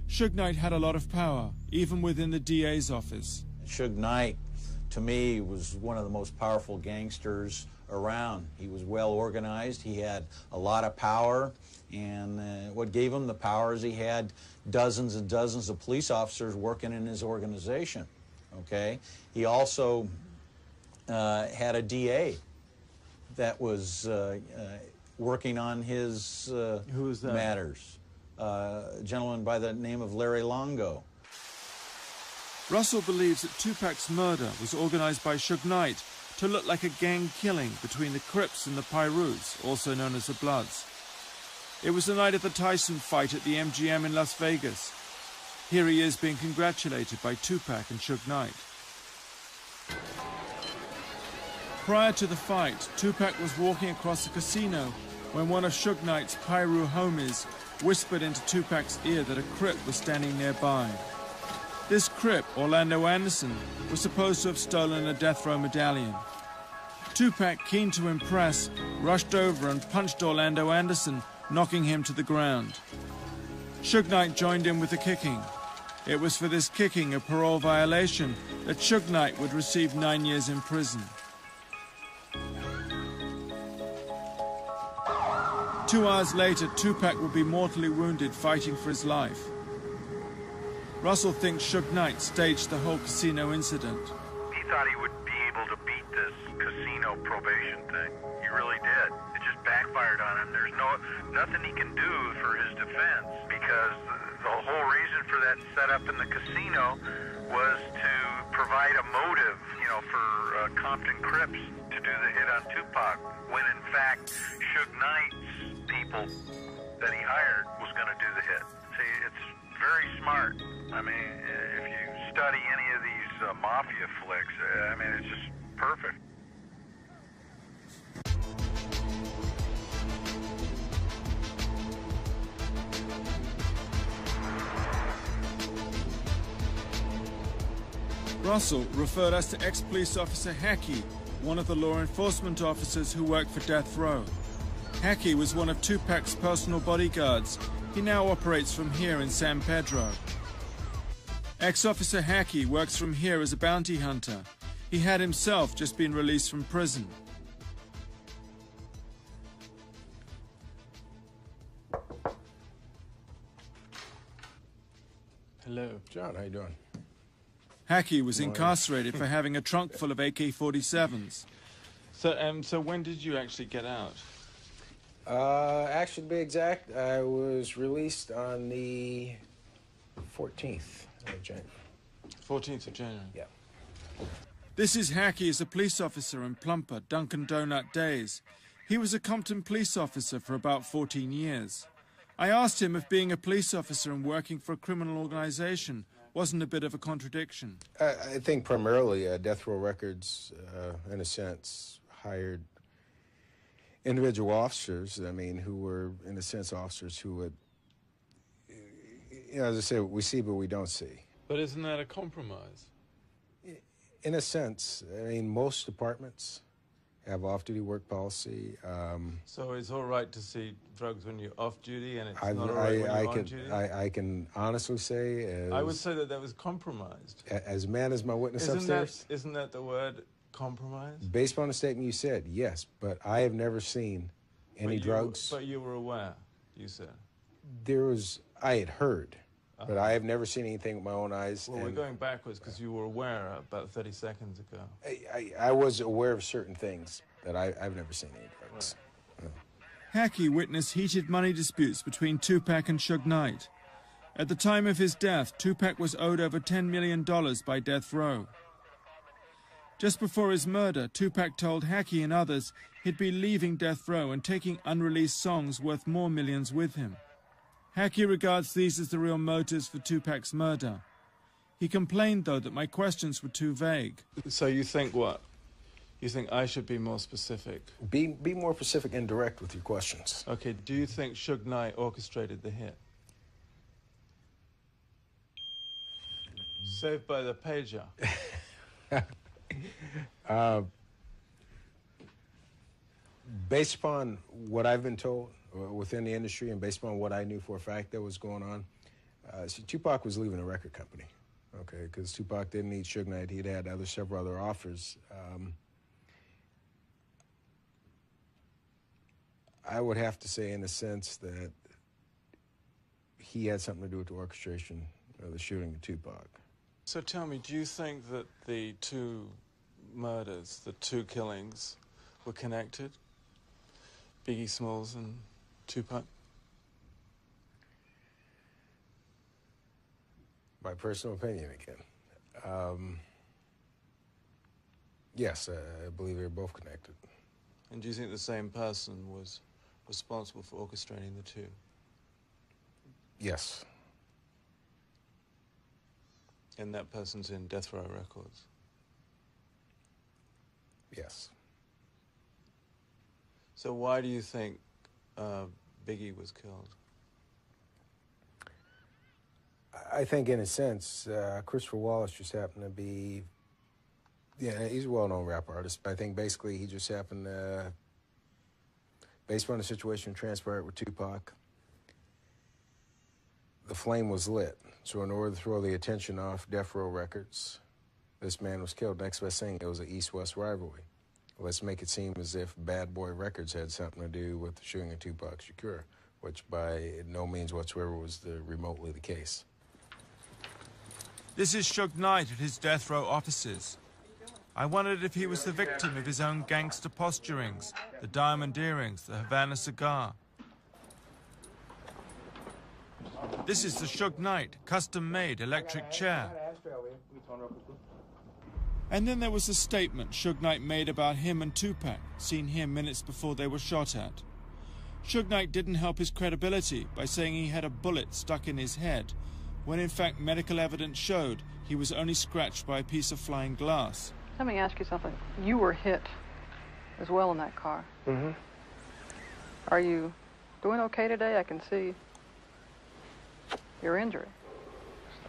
Suge Knight had a lot of power, even within the DA's office. Suge Knight, to me, was one of the most powerful gangsters around. He was well organized, he had a lot of power, and what gave him the power is he had dozens and dozens of police officers working in his organization, okay? He also had a DA that was working on his Who was that? matters. A gentleman by the name of Larry Longo. Russell believes that Tupac's murder was organized by Suge Knight to look like a gang killing between the Crips and the Pyrus, also known as the Bloods. It was the night of the Tyson fight at the MGM in Las Vegas. Here he is being congratulated by Tupac and Suge Knight. Prior to the fight, Tupac was walking across the casino when one of Suge Knight's Pyru homies whispered into Tupac's ear that a Crip was standing nearby. This Crip, Orlando Anderson, was supposed to have stolen a death row medallion. Tupac, keen to impress, rushed over and punched Orlando Anderson, knocking him to the ground. Suge Knight joined in with the kicking. It was for this kicking, a parole violation, that Suge Knight would receive 9 years in prison. 2 hours later, Tupac would be mortally wounded fighting for his life. Russell thinks Suge Knight staged the whole casino incident. He thought he would be able to beat this casino probation thing. He really did. It just backfired on him. There's nothing he can do for his defense, because the whole reason for that setup in the casino was to provide a motive, you know, for Compton Crips to do the hit on Tupac, when in fact Suge Knight's people that he hired was going to do the hit. See, it's very smart. I mean, if you study any of these mafia flicks, I mean, it's just perfect. Russell referred us to ex-police officer Hackey, one of the law enforcement officers who worked for death row. Hackey was one of Tupac's personal bodyguards. He now operates from here in San Pedro. Ex-officer Hackey works from here as a bounty hunter. He had himself just been released from prison. Hello. John, how you doing? Hackey was incarcerated for having a trunk full of AK-47s. So when did you actually get out? Actually, to be exact, I was released on the 14th of January. 14th of January? Yeah. This is Hackey as a police officer in Plumper, Dunkin' Donut days. He was a Compton police officer for about 14 years. I asked him if being a police officer and working for a criminal organization wasn't a bit of a contradiction. I think primarily Death Row Records, in a sense, hired individual officers, I mean, who were, in a sense, officers who would, as I say, we see but we don't see. But isn't that a compromise? In a sense, I mean, most departments have off-duty work policy. So it's all right to see drugs when you're off-duty, and it's not all right when you're on-duty? I can honestly say... I would say that was compromised. As man as my witness upstairs? Isn't that the word, compromise? Based on the statement you said, yes, but I have never seen any drugs. But you were aware, you said? I had heard, but I have never seen anything with my own eyes. Well, we're going backwards because you were aware about 30 seconds ago. I was aware of certain things, but I've never seen any drugs. Right. Hackey witnessed heated money disputes between Tupac and Suge Knight. At the time of his death, Tupac was owed over $10 million by Death Row. Just before his murder, Tupac told Hackey and others he'd be leaving Death Row and taking unreleased songs worth more millions with him. Hackey regards these as the real motives for Tupac's murder. He complained, though, that my questions were too vague. So you think what? You think I should be more specific? Be more specific and direct with your questions. Okay, do you think Suge Knight orchestrated the hit? Saved by the pager. Based upon what I've been told within the industry and based upon what I knew for a fact that was going on, Tupac was leaving a record company, okay, because Tupac didn't need Suge Knight. He'd had several other offers. I would have to say, in a sense, that he had something to do with the orchestration of the shooting of Tupac. So tell me, do you think that the two murders, the two killings, were connected? Biggie Smalls and Tupac? My personal opinion, again. Yes, I believe they're both connected. And do you think the same person was responsible for orchestrating the two? Yes. And that person's in Death Row Records? Yes. So why do you think Biggie was killed? I think, in a sense, Christopher Wallace just happened to be, he's a well-known rap artist, but I think basically he just happened to, based on the situation transpired with Tupac, the flame was lit. So in order to throw the attention off Death Row Records, this man was killed. Next best thing, it was an East-West rivalry. Let's make it seem as if Bad Boy Records had something to do with the shooting of Tupac Shakur, which by no means whatsoever was remotely the case. This is Suge Knight at his Death Row offices. I wondered if he was the victim of his own gangster posturings, the diamond earrings, the Havana cigar. This is the Suge Knight custom-made electric chair. And then there was a statement Suge Knight made about him and Tupac, seen here minutes before they were shot at. Suge Knight didn't help his credibility by saying he had a bullet stuck in his head, when in fact medical evidence showed he was only scratched by a piece of flying glass. Let me ask you something. You were hit as well in that car. Mm-hmm. Are you doing okay today? I can see your injury.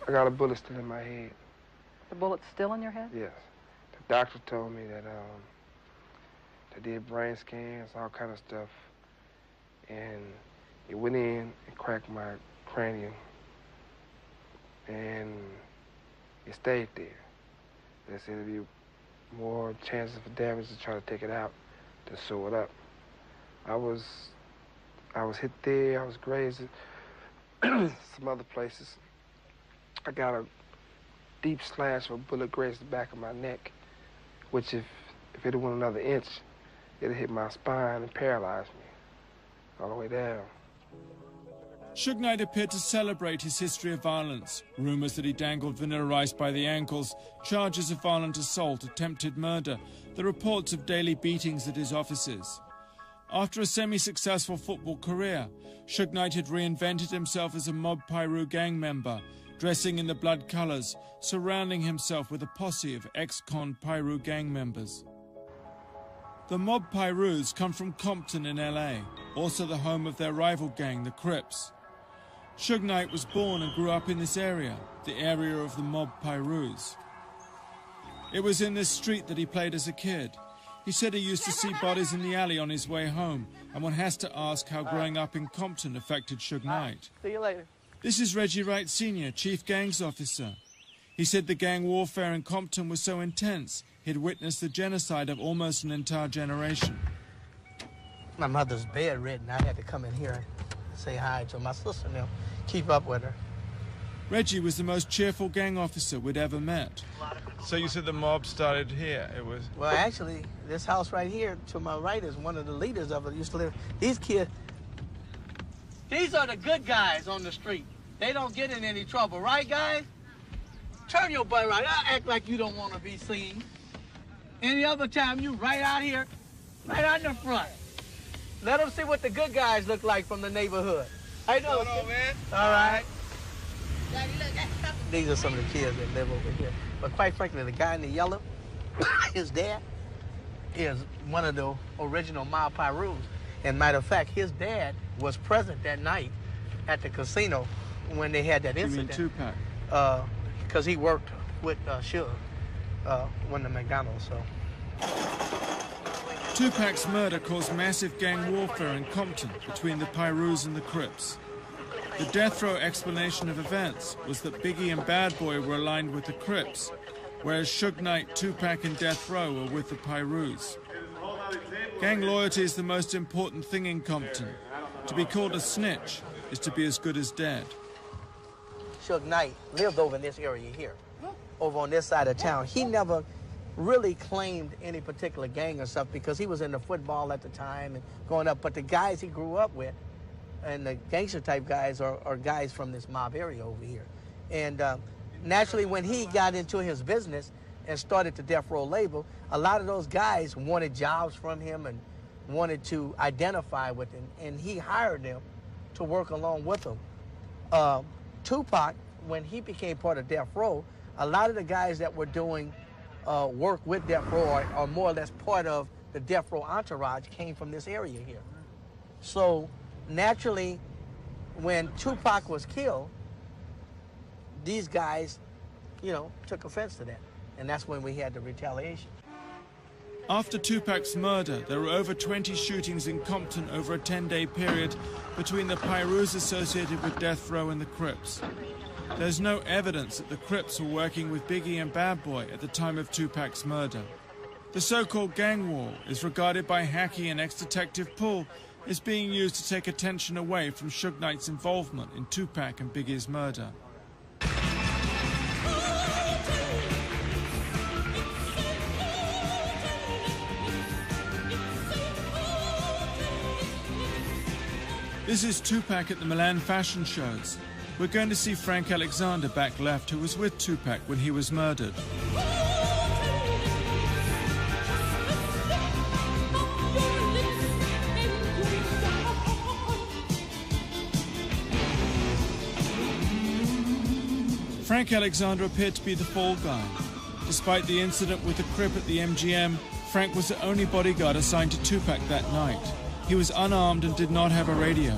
I got a bullet still in my head. The bullet's still in your head? Yes. The doctor told me that they did brain scans, all kind of stuff, and it went in and cracked my cranium, and it stayed there. They said there'd be more chances of damage to try to take it out than sew it up. I was hit there, I was grazed some other places. I got a deep slash of a bullet grazed the back of my neck, which if it had went another inch, it'd hit my spine and paralyzed me all the way down. Suge Knight appeared to celebrate his history of violence. Rumors that he dangled Vanilla Ice by the ankles, charges of violent assault, attempted murder, the reports of daily beatings at his offices. After a semi-successful football career, Suge Knight had reinvented himself as a Mob Piru gang member, dressing in the blood colors, surrounding himself with a posse of ex-con Piru gang members. The mob Pirus come from Compton in LA, also the home of their rival gang, the Crips. Suge Knight was born and grew up in this area, the area of the mob Pirus. It was in this street that he played as a kid. He said he used to see bodies in the alley on his way home, and one has to ask how growing up in Compton affected Suge Knight. See you later. This is Reggie Wright Sr., Chief Gangs Officer. He said the gang warfare in Compton was so intense, he'd witnessed the genocide of almost an entire generation. My mother's bedridden. I had to come in here and say hi to my sister and keep up with her. Reggie was the most cheerful gang officer we'd ever met. So you said the mob started here? It was. Well, actually, this house right here to my right is one of the leaders of it. Used to live. These kids, these are the good guys on the street. They don't get in any trouble, right, guys? Turn your butt right. Act like you don't want to be seen. Any other time, you right out here, right out in the front. Let them see what the good guys look like from the neighborhood. How you doing? What's going on, man? All right. These are some of the kids that live over here. But quite frankly, the guy in the yellow, his dad, is one of the original mob Pirus. And matter of fact, his dad was present that night at the casino when they had that incident. You mean Tupac? Because he worked with Suge when the McDonald's, so. Tupac's murder caused massive gang warfare in Compton between the Pirus and the Crips. The death row explanation of events was that Biggie and Bad Boy were aligned with the Crips, whereas Suge Knight, Tupac, and Death Row were with the Pirus. Gang loyalty is the most important thing in Compton. To be called a snitch is to be as good as dead. Suge Knight lived over in this area here, over on this side of town. He never really claimed any particular gang or stuff because he was into football at the time and growing up. But the guys he grew up with, and the gangster type guys are guys from this mob area over here. And naturally, when he got into his business and started the Death Row label, a lot of those guys wanted jobs from him and wanted to identify with him, and he hired them to work along with him. Tupac, when he became part of Death Row, a lot of the guys that were doing work with Death Row are more or less part of the Death Row entourage came from this area here. So naturally, when Tupac was killed, these guys, took offense to that. And that's when we had the retaliation. After Tupac's murder, there were over 20 shootings in Compton over a 10-day period between the Pirus associated with Death Row and the Crips. There's no evidence that the Crips were working with Biggie and Bad Boy at the time of Tupac's murder. The so-called gang war is regarded by Hackey and ex-detective Paul as being used to take attention away from Suge Knight's involvement in Tupac and Biggie's murder. This is Tupac at the Milan fashion shows. We're going to see Frank Alexander back left, who was with Tupac when he was murdered. Frank Alexander appeared to be the fall guy. Despite the incident with the Crip at the MGM, Frank was the only bodyguard assigned to Tupac that night. He was unarmed and did not have a radio.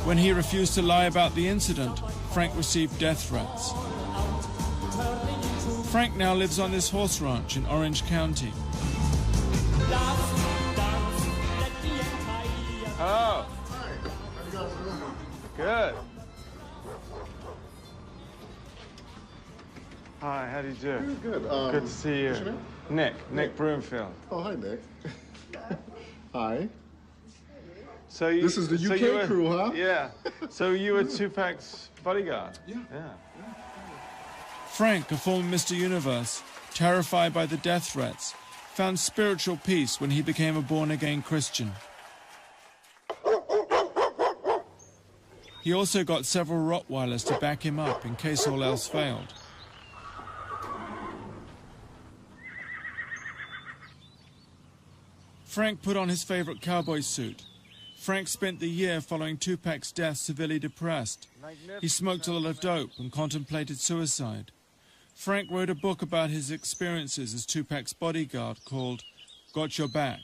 When he refused to lie about the incident, Frank received death threats. Frank now lives on this horse ranch in Orange County. Oh. Good. Hi, how do you do? Good. Good to see you. What's your name? Nick Broomfield. Oh, hi, Nick. Hi. So you, This is the so UK you were, crew, huh? Yeah. So you were Tupac's bodyguard? Yeah. Frank, a former Mr. Universe, terrified by the death threats, found spiritual peace when he became a born-again Christian. He also got several Rottweilers to back him up in case all else failed. Frank put on his favorite cowboy suit. Frank spent the year following Tupac's death severely depressed. He smoked a lot of dope and contemplated suicide. Frank wrote a book about his experiences as Tupac's bodyguard called Got Your Back.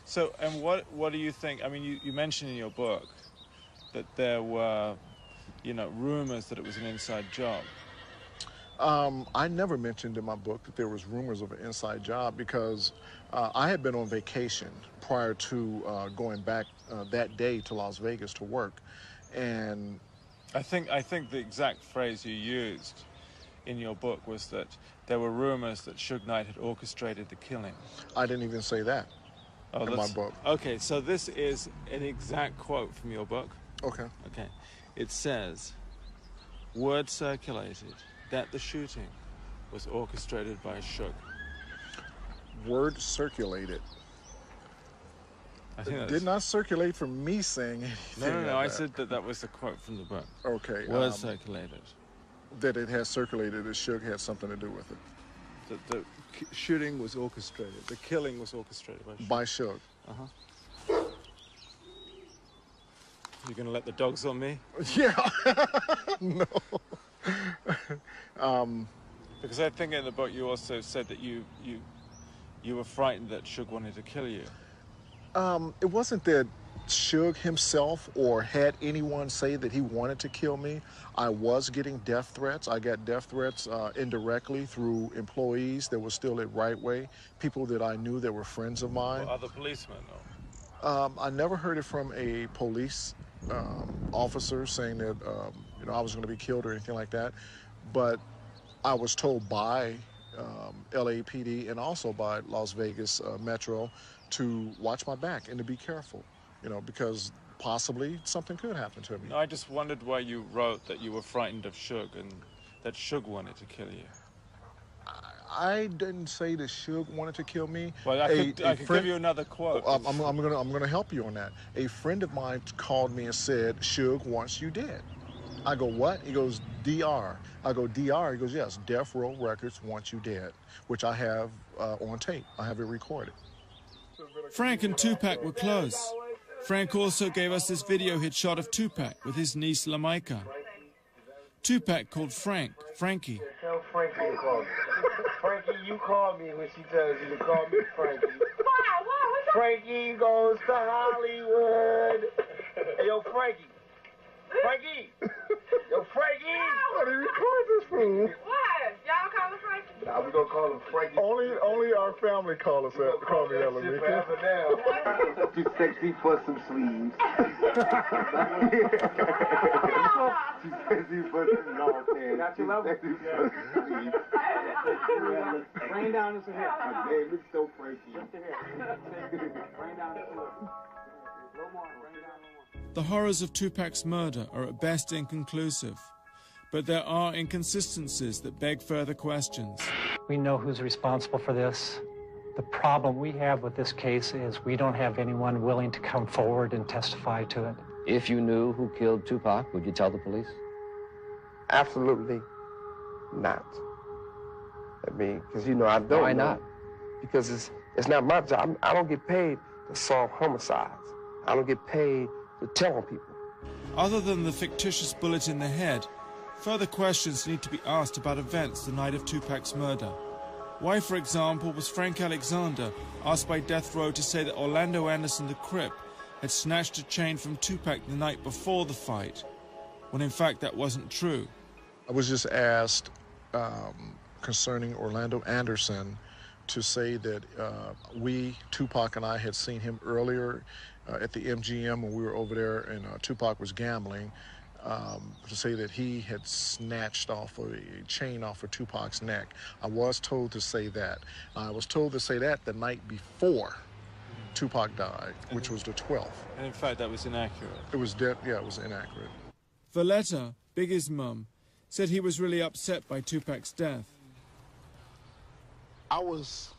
So, and what do you think? I mean, you mentioned in your book that there were, you know, rumors that it was an inside job. I never mentioned in my book that there was rumors of an inside job because I had been on vacation prior to going back that day to Las Vegas to work, and I think the exact phrase you used in your book was that there were rumors that Suge Knight had orchestrated the killing. I didn't even say that in my book. Okay, so this is an exact quote from your book. Okay. Okay. It says, word circulated that the shooting was orchestrated by Suge. Word circulated. I think it did not circulate from me saying anything. No, I said that was the quote from the book. Okay. Word circulated. That it has circulated that Suge had something to do with it. That the shooting was orchestrated. The killing was orchestrated by Suge. By Suge. Uh-huh. You're going to let the dogs on me? Yeah. No. Because I think in the book you also said that you were frightened that Suge wanted to kill you. It wasn't that Suge himself or had anyone say that he wanted to kill me. I was getting death threats. I got death threats indirectly through employees that were still at Right Way, people that I knew that were friends of mine. Other policemen, I never heard it from a police officer saying that you know, I was going to be killed or anything like that, but I was told by LAPD and also by Las Vegas Metro to watch my back and to be careful, you know, because possibly something could happen to me. No, I just wondered why you wrote that you were frightened of Suge and that Suge wanted to kill you. I didn't say that Suge wanted to kill me. Well, I could give you another quote. I'm gonna help you on that. A friend of mine called me and said, Suge wants you dead. I go, what? He goes, DR. I go, DR? He goes, yes, Death Row Records wants you dead, which I have on tape. I have it recorded. Frank and Tupac were close. Frank also gave us this video hit shot of Tupac with his niece Lamaika. Tupac called Frank, Frankie. Tell Frankie to call me. Frankie, you call me when she tells you to call me Frankie. Frankie goes to Hollywood. Hey, yo, Frankie. Frankie! Yo, Frankie! What do you record this for? What? Y'all call him Frankie? Nah, we gonna call him Frankie. Only our family call us that. Call me Elamika. Forever now. Too sexy for some sleeves. Too sexy for some long pants. Got your level? Rain down his hair. My name is so Frankie. Rain down his hair. No more. Rain down no more. The horrors of Tupac's murder are at best inconclusive, but there are inconsistencies that beg further questions. We know who's responsible for this. The problem we have with this case is we don't have anyone willing to come forward and testify to it. If you knew who killed Tupac, would you tell the police? Absolutely not. I mean, because, you know, I don't. Why not? Because it's not my job. I don't get paid to solve homicides. I don't get paid to tell on people. Other than the fictitious bullet in the head, further questions need to be asked about events the night of Tupac's murder. Why, for example, was Frank Alexander asked by Death Row to say that Orlando Anderson the Crip had snatched a chain from Tupac the night before the fight, when in fact that wasn't true? I was just asked concerning Orlando Anderson to say that Tupac and I had seen him earlier at the MGM when we were over there and Tupac was gambling, to say that he had snatched off a chain off of Tupac's neck. I was told to say that. I was told to say that the night before Tupac died, which was the 12th. And in fact, that was inaccurate. It was it was inaccurate. Valletta, Biggie's mum, said he was really upset by Tupac's death. I was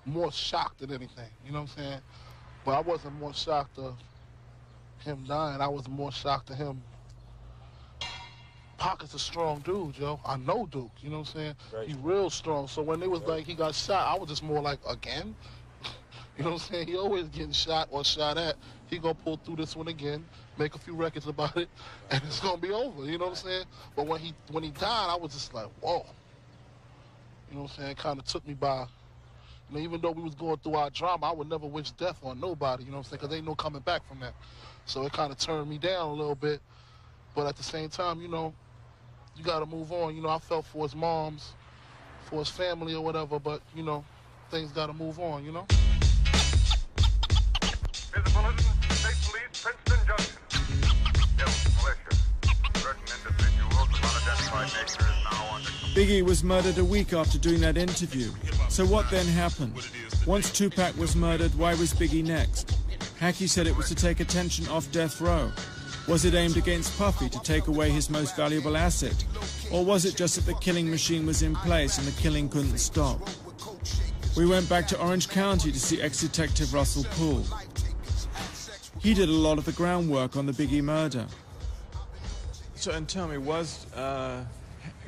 more shocked than anything, you know what I'm saying? But I wasn't more shocked of him dying. I was more shocked of him. Pac is a strong dude, yo. I know Duke, you know what I'm saying? Right. He's real strong. So when it was like he got shot, I was just more like, again? You know what I'm saying? He always getting shot or shot at. He gonna pull through this one again, make a few records about it, and it's gonna be over. You know what I'm saying? But when he died, I was just like, whoa. You know what I'm saying? It kind of took me by. You know, even though we was going through our drama, I would never wish death on nobody. You know what I'm saying? Because ain't no coming back from that. So it kind of turned me down a little bit. But at the same time, you know, you got to move on. You know, I felt for his moms, for his family or whatever, but, you know, things got to move on, you know? Here's a bulletin. State Police, Princeton Junction. Hills Militia. Certain individuals of unidentified nature is now under... Biggie was murdered a week after doing that interview. So what then happened? Once Tupac was murdered, why was Biggie next? Hackey said it was to take attention off death row. Was it aimed against Puffy to take away his most valuable asset? Or was it just that the killing machine was in place and the killing couldn't stop? We went back to Orange County to see ex-detective Russell Poole. He did a lot of the groundwork on the Biggie murder. So, and tell me, was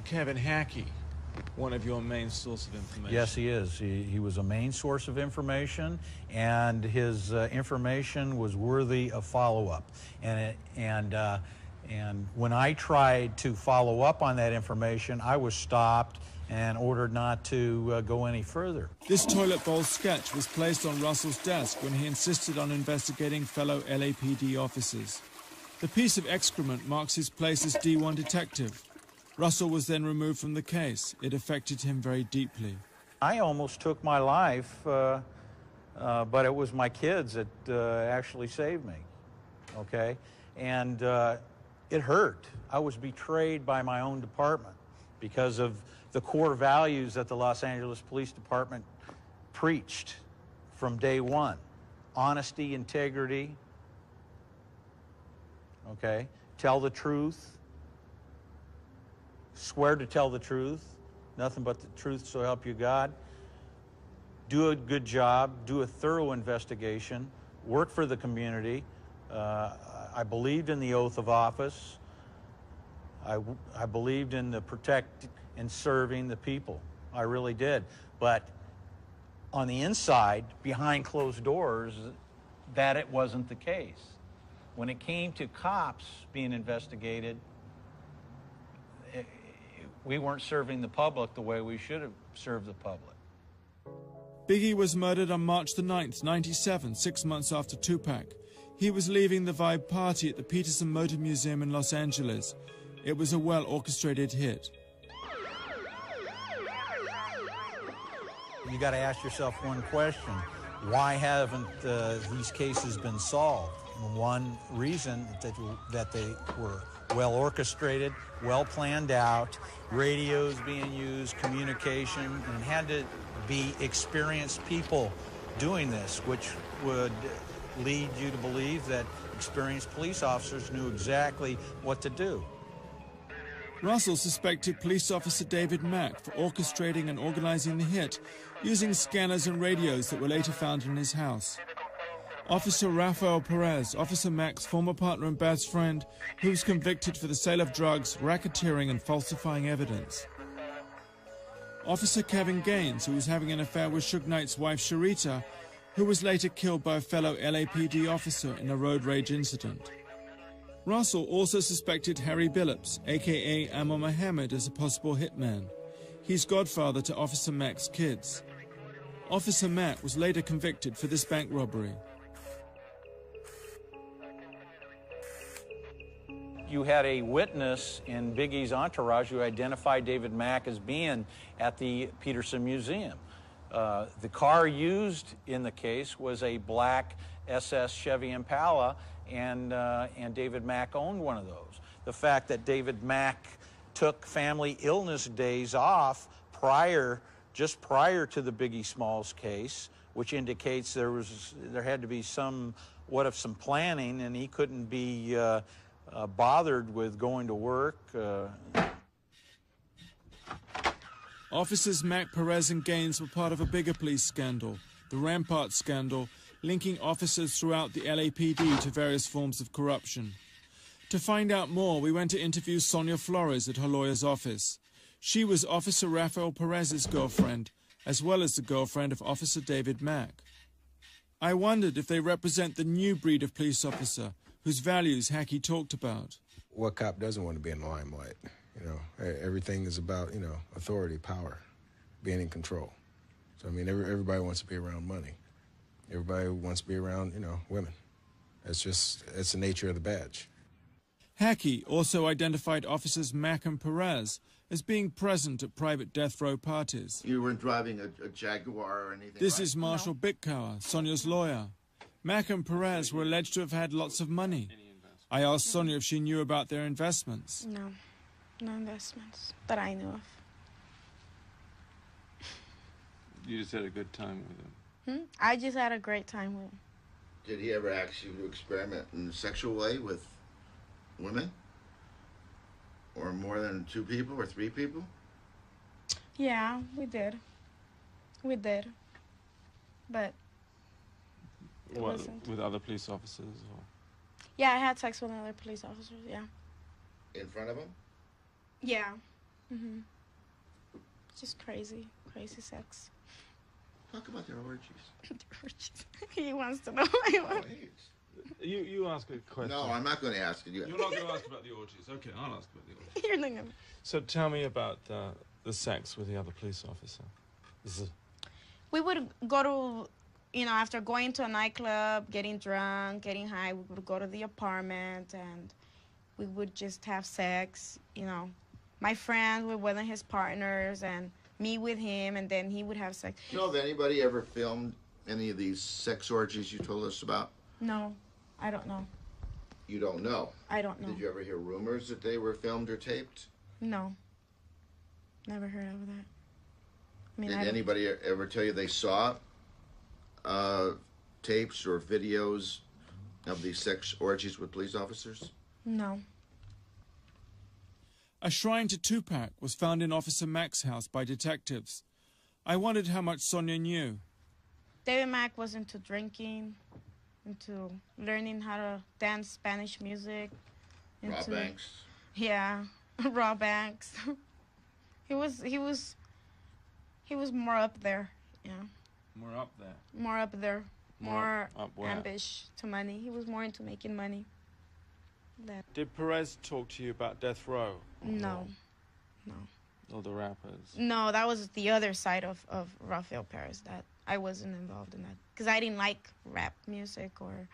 Kevin Hackey one of your main source of information? Yes, he is. He was a main source of information, and his information was worthy of follow-up. And when I tried to follow up on that information, I was stopped and ordered not to go any further. This toilet bowl sketch was placed on Russell's desk when he insisted on investigating fellow LAPD officers. The piece of excrement marks his place as D1 detective. Russell was then removed from the case. It affected him very deeply. I almost took my life, but it was my kids that actually saved me, okay? And it hurt. I was betrayed by my own department because of the core values that the Los Angeles Police Department preached from day one. Honesty, integrity, okay? Tell the truth. Swear to tell the truth, nothing but the truth, so help you God. Do a good job, do a thorough investigation, work for the community. I believed in the oath of office. I believed in the protect and serving the people. I really did. But on the inside, behind closed doors, that it wasn't the case. When it came to cops being investigated, we weren't serving the public the way we should have served the public. Biggie was murdered on March the 9th, 97, 6 months after Tupac. He was leaving the Vibe party at the Peterson Motor Museum in Los Angeles. It was a well-orchestrated hit. You got to ask yourself one question. Why haven't these cases been solved? One reason that they were well orchestrated, well planned out, radios being used, communication, and it had to be experienced people doing this, which would lead you to believe that experienced police officers knew exactly what to do. Russell suspected police officer David Mack for orchestrating and organizing the hit, using scanners and radios that were later found in his house. Officer Rafael Perez, Officer Mack's former partner and best friend, who was convicted for the sale of drugs, racketeering, and falsifying evidence. Officer Kevin Gaines, who was having an affair with Suge Knight's wife Sharita, who was later killed by a fellow LAPD officer in a road rage incident. Russell also suspected Harry Billups, a.k.a. Ammar Mohammed, as a possible hitman. He's godfather to Officer Mack's kids. Officer Mack was later convicted for this bank robbery. You had a witness in Biggie's entourage who identified David Mack as being at the Peterson Museum. The car used in the case was a black SS Chevy Impala, and David Mack owned one of those. The fact that David Mack took family illness days off just prior to the Biggie Smalls case, which indicates there had to be some planning, and he couldn't be bothered with going to work. Officers Mack, Perez, and Gaines were part of a bigger police scandal, the Rampart scandal, linking officers throughout the LAPD to various forms of corruption. To find out more, we went to interview Sonia Flores at her lawyer's office. She was Officer Rafael Perez's girlfriend, as well as the girlfriend of Officer David Mack. I wondered if they represent the new breed of police officer whose values Hackey talked about. What cop doesn't want to be in the limelight? You know, everything is about, you know, authority, power, being in control. So, I mean, everybody wants to be around money. Everybody wants to be around, you know, women. It's the nature of the badge. Hackey also identified officers Mack and Perez as being present at private death row parties. You weren't driving a Jaguar or anything, This right? is Marshall Bitkauer, Sonia's lawyer. Mack and Perez were alleged to have had lots of money. I asked Sonia if she knew about their investments. No, no investments that I knew of. You just had a good time with him. I just had a great time with him. Did he ever ask you to experiment in a sexual way with women? Or more than 2 people or 3 people? Yeah, we did. We did. But it What, wasn't. with other police officers? Or? Yeah, I had sex with other police officers, yeah. In front of him? Yeah. Just crazy, crazy sex. Talk about their orgies. He wants to know. You ask a question. No, I'm not going to ask you. You're not going to ask about the orgies. Okay, I'll ask about the orgies. You're not gonna. So tell me about the sex with the other police officer. We would go to, you know, after going to a nightclub, getting drunk, getting high, we would go to the apartment and we would just have sex, you know. My friend with one of his partners and me with him, and then he would have sex. You know, have anybody ever filmed any of these sex orgies you told us about? No, I don't know. You don't know? I don't know. Did you ever hear rumors that they were filmed or taped? No. Never heard of that. I mean, Did anybody ever tell you they saw tapes or videos of these sex orgies with police officers? No. A shrine to Tupac was found in Officer Mack's house by detectives. I wondered how much Sonia knew. David Mack was into drinking, into learning how to dance Spanish music. Rob Banks. Yeah, Rob Banks. He was more up there, yeah. More up there? More up there. More up where? ambitious to money. He was more into making money. Did Perez talk to you about death row? No. No. Or the rappers? No, that was the other side of Rafael Perez. That I wasn't involved in that. Because I didn't like rap music or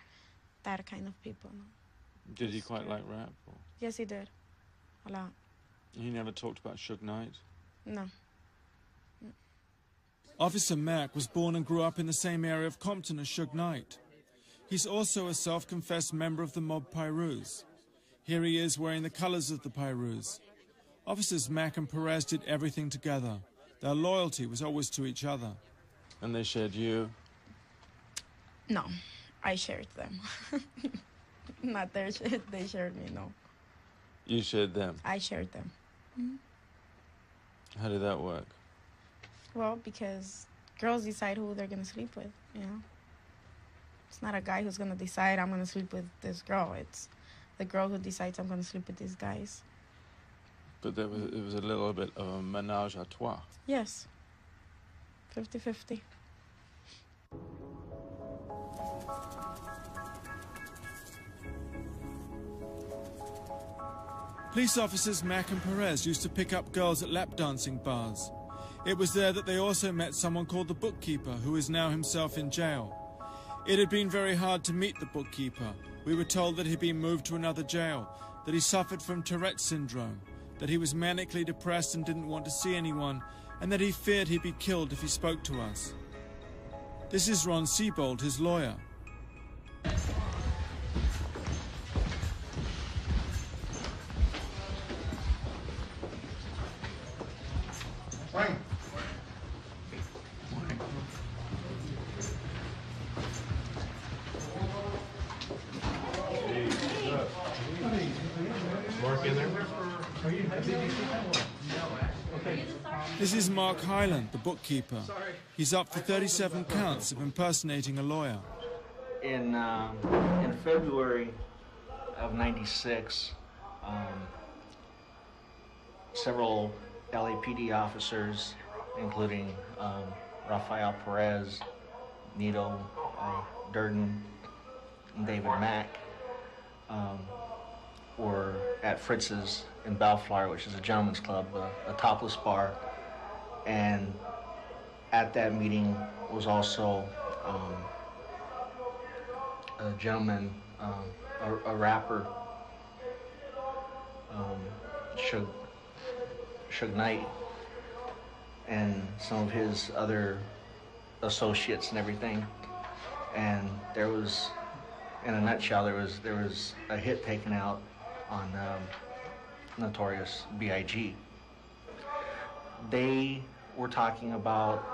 that kind of people. No. Did he quite like rap? Or? Yes, he did. A lot. He never talked about Suge Knight? No. Officer Mack was born and grew up in the same area of Compton as Suge Knight. He's also a self-confessed member of the mob Pyrus. Here he is wearing the colors of the Pyrus. Officers Mack and Perez did everything together. Their loyalty was always to each other. And they shared you? No, I shared them. Not they shared me, no. You shared them? I shared them. How did that work? Well, because girls decide who they're going to sleep with, you know. It's not a guy who's going to decide I'm going to sleep with this girl. It's the girl who decides I'm going to sleep with these guys. But it was a little bit of a ménage à trois. Yes. 50-50. Police officers Mack and Perez used to pick up girls at lap dancing bars. It was there that they also met someone called the bookkeeper, who is now himself in jail. It had been very hard to meet the bookkeeper. We were told that he'd been moved to another jail, that he suffered from Tourette's syndrome, that he was manically depressed and didn't want to see anyone, and that he feared he'd be killed if he spoke to us. This is Ron Siebold, his lawyer. Frank. Mark in there? This is Mark Hyland, the bookkeeper. He's up for 37 counts of impersonating a lawyer. In February of '96, several LAPD officers, including Rafael Perez, Nito Durden and David Mack were at Fritz's in Bellflower, which is a gentleman's club, a topless bar. And at that meeting was also a gentleman, a rapper, Suge Knight, and some of his other associates and everything. And there was, in a nutshell, there was a hit taken out on Notorious B.I.G. They were talking about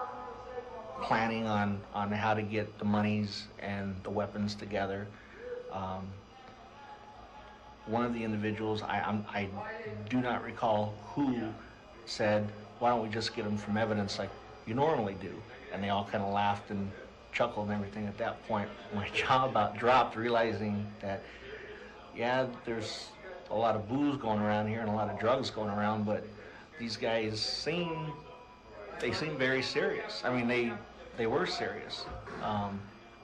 planning on how to get the monies and the weapons together. One of the individuals, I do not recall who, said, "Why don't we just get them from evidence like you normally do?" And they all kind of laughed and chuckled and everything. At that point, my jaw about dropped, realizing that, yeah, there's a lot of booze going around here and a lot of drugs going around, but these guys seem very serious. I mean, they were serious.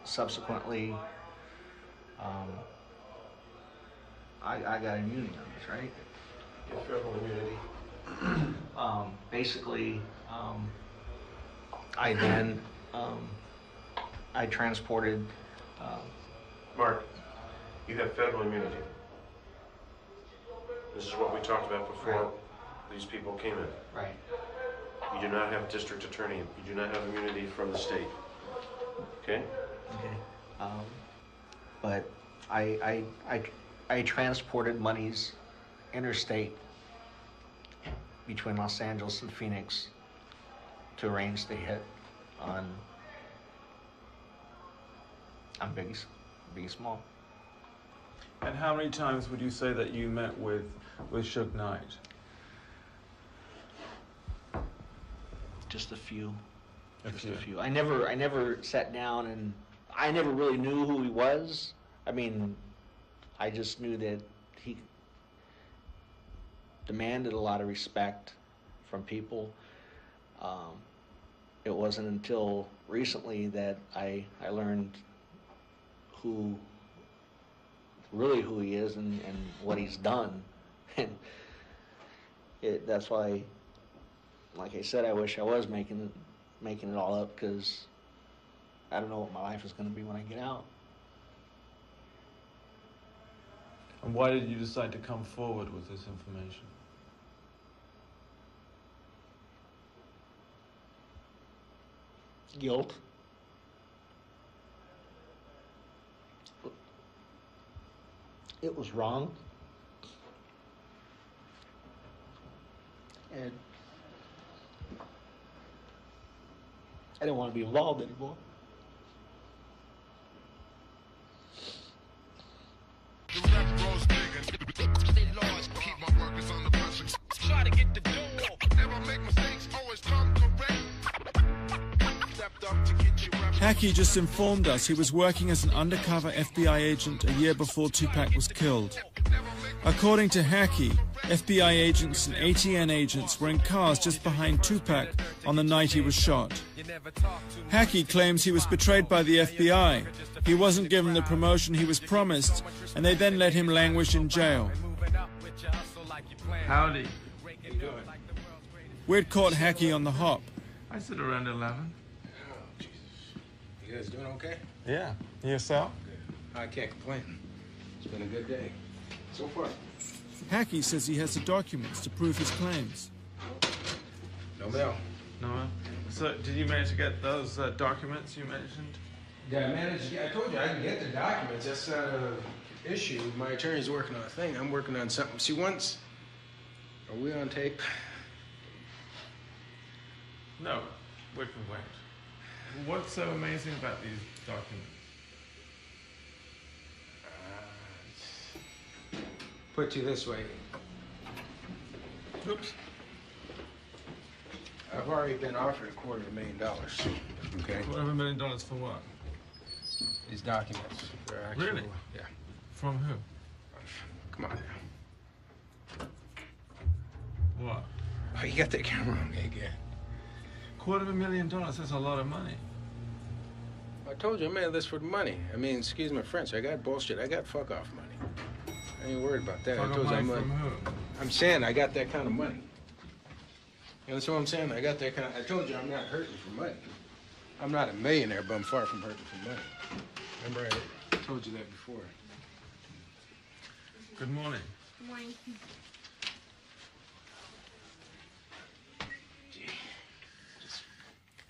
Subsequently, I got immunity on this, right? Federal immunity. Basically, I then I transported. Mark, you have federal immunity. This is what we talked about before these people came in. Right. You do not have district attorney. You do not have immunity from the state. Okay? Okay. But I transported monies interstate between Los Angeles and Phoenix to arrange the hit on Biggie Small. And how many times would you say that you met with Suge Knight? Just a few. A few. I never sat down, and I never really knew who he was. I mean, I just knew that he demanded a lot of respect from people. It wasn't until recently that I learned who he is and what he's done. And that's why, like I said, I wish I was making it all up, because I don't know what my life is going to be when I get out. And why did you decide to come forward with this information? Guilt. It was wrong. And I didn't want to be involved anymore. Try to get the door. Never make mistakes, always come correct. Stepped up to get you right. Hackey just informed us he was working as an undercover FBI agent a year before Tupac was killed. According to Hackey, FBI agents and ATN agents were in cars just behind Tupac on the night he was shot. Hackey claims he was betrayed by the FBI. He wasn't given the promotion he was promised, and they then let him languish in jail. Howdy. We'd caught Hackey on the hop. I said around 11. Oh, Jesus. You guys doing okay? Yeah. Yourself? I can't complain. It's been a good day. So far. Hackey says he has the documents to prove his claims. No mail. No mail? So, did you manage to get those documents you mentioned? Yeah, I managed. I told you I can get the documents. That's not an issue. My attorney's working on a thing. I'm working on something. See, once... Are we on tape? No, we can wait. What's so amazing about these documents? Put it to you this way. Oops. I've already been offered $250,000. Okay. $250,000 for what? These documents. They're actual, Really? Yeah. From who? Come on now. What? Oh, you got that camera on me again. $250,000, that's a lot of money. Oh, I told you I made this for the money. I mean, excuse my French, I got bullshit. I got fuck off money. I ain't worried about that. I told you I'm saying I got that kind of money. You understand what I'm saying? I got that kind of, I told you I'm not hurting for money. I'm not a millionaire, but I'm far from hurting for money. Remember I told you that before. Good morning. Good morning.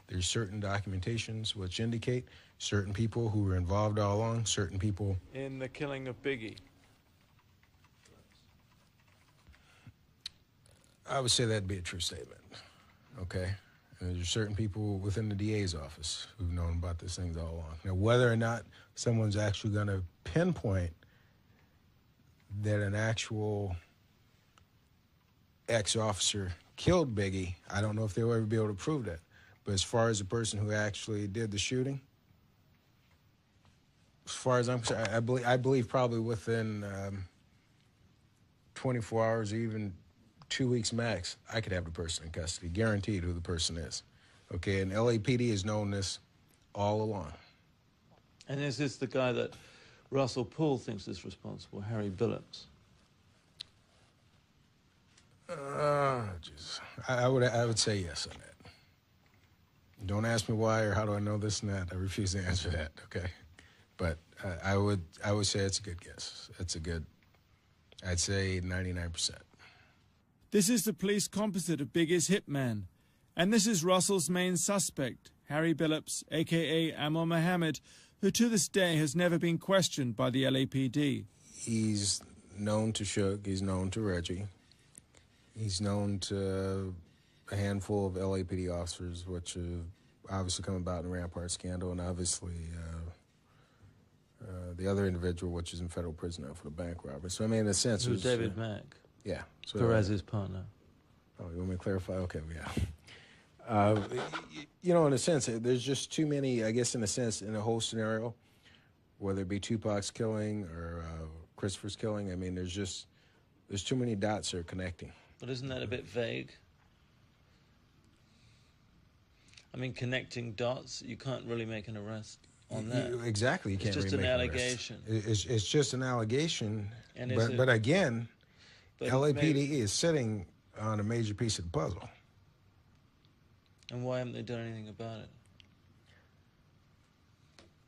There's certain documentations which indicate certain people who were involved all along, certain people... In the killing of Biggie. I would say that'd be a true statement, okay? And there's certain people within the DA's office who've known about these things all along. Now, whether or not someone's actually going to pinpoint that an actual ex-officer killed Biggie, I don't know if they'll ever be able to prove that. But as far as the person who actually did the shooting, as far as I'm concerned, I believe probably within 24 hours or even 2 weeks max, I could have the person in custody, guaranteed who the person is. Okay, and LAPD has known this all along. And is this the guy that Russell Poole thinks is responsible, Harry Billups? Jesus. I would say yes on that. Don't ask me why or how do I know this and that. I refuse to answer that, okay? But I would say it's a good guess. It's a good, I'd say 99%. This is the police composite of Biggie's hitman. And this is Russell's main suspect, Harry Billups, a.k.a. Ammar Mohammed, who to this day has never been questioned by the LAPD. He's known to Suge, he's known to Reggie, he's known to a handful of LAPD officers, which have obviously come about in the Rampart scandal, and obviously the other individual, which is in federal prison now for the bank robbery. So, I mean, in a sense... Who's David Mack? Yeah. So, Perez's partner. Oh, you want me to clarify? Okay, yeah. You know, in a sense, there's just too many, I guess, in a sense, in a whole scenario, whether it be Tupac's killing or Christopher's killing, I mean, there's too many dots that are connecting. But isn't that a bit vague? I mean, connecting dots, you can't really make an arrest on that. Exactly, you can't It's just really an make allegation. It's just an allegation, And but again, but LAPD maybe, is sitting on a major piece of the puzzle. And why haven't they done anything about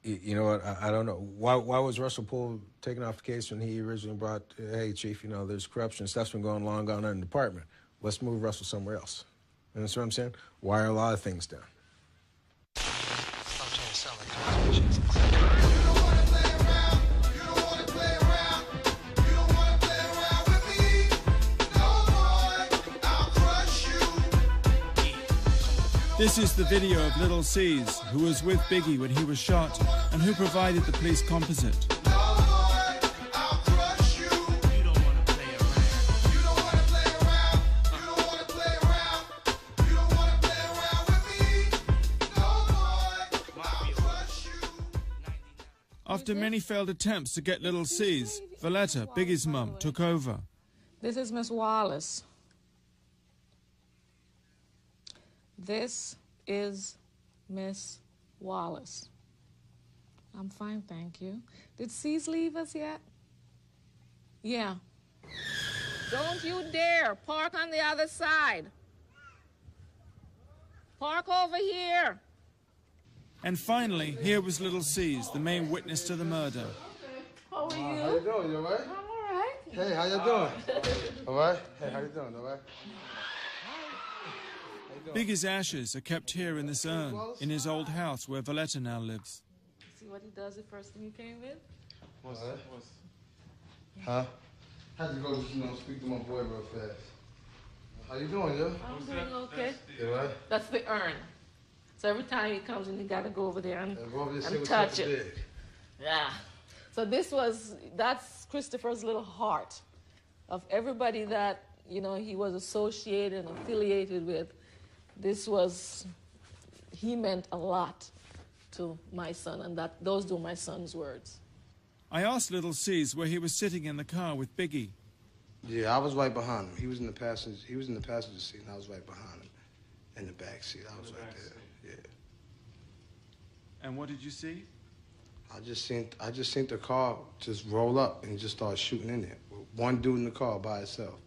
it? You know what, I don't know. Why was Russell Poole taken off the case when he originally brought, hey, Chief, you know, there's corruption, stuff's been going long gone on in the department. Let's move Russell somewhere else. You know what I'm saying? Why are a lot of things done? This is the video of Little C's, who was with Biggie when he was shot and who provided the police composite. After many failed attempts to get Little C's, Valletta, Biggie's mum, took over. This is Miss Wallace. This is Miss Wallace. I'm fine, thank you. Did C's leave us yet? Yeah. Don't you dare park on the other side. Park over here. And finally, here was Little C's, the main witness to the murder. How are you? How you doing? You all right? I'm all right. Hey, how you doing? All right? Hey, how you doing? All right? Biggie's ashes are kept here in this urn, in his old house where Valletta now lives. See what he does the first thing he came with? What's that? Huh? Had to go, you know, speak to my boy real fast. How you doing, yo? I'm doing okay. You all right? That's the urn. So every time he comes in, you gotta go over there and, Go over there, see and what's touch up it. big. Yeah. So that's Christopher's little heart of everybody that, you know, he was associated and affiliated with. He meant a lot to my son, and those are my son's words. I asked Little C's where he was sitting in the car with Biggie. Yeah, I was right behind him. He was in the passenger seat, and I was right behind him in the back seat. I was right there. Yeah. And what did you see? I just seen the car just roll up and just start shooting in there. One dude in the car by itself.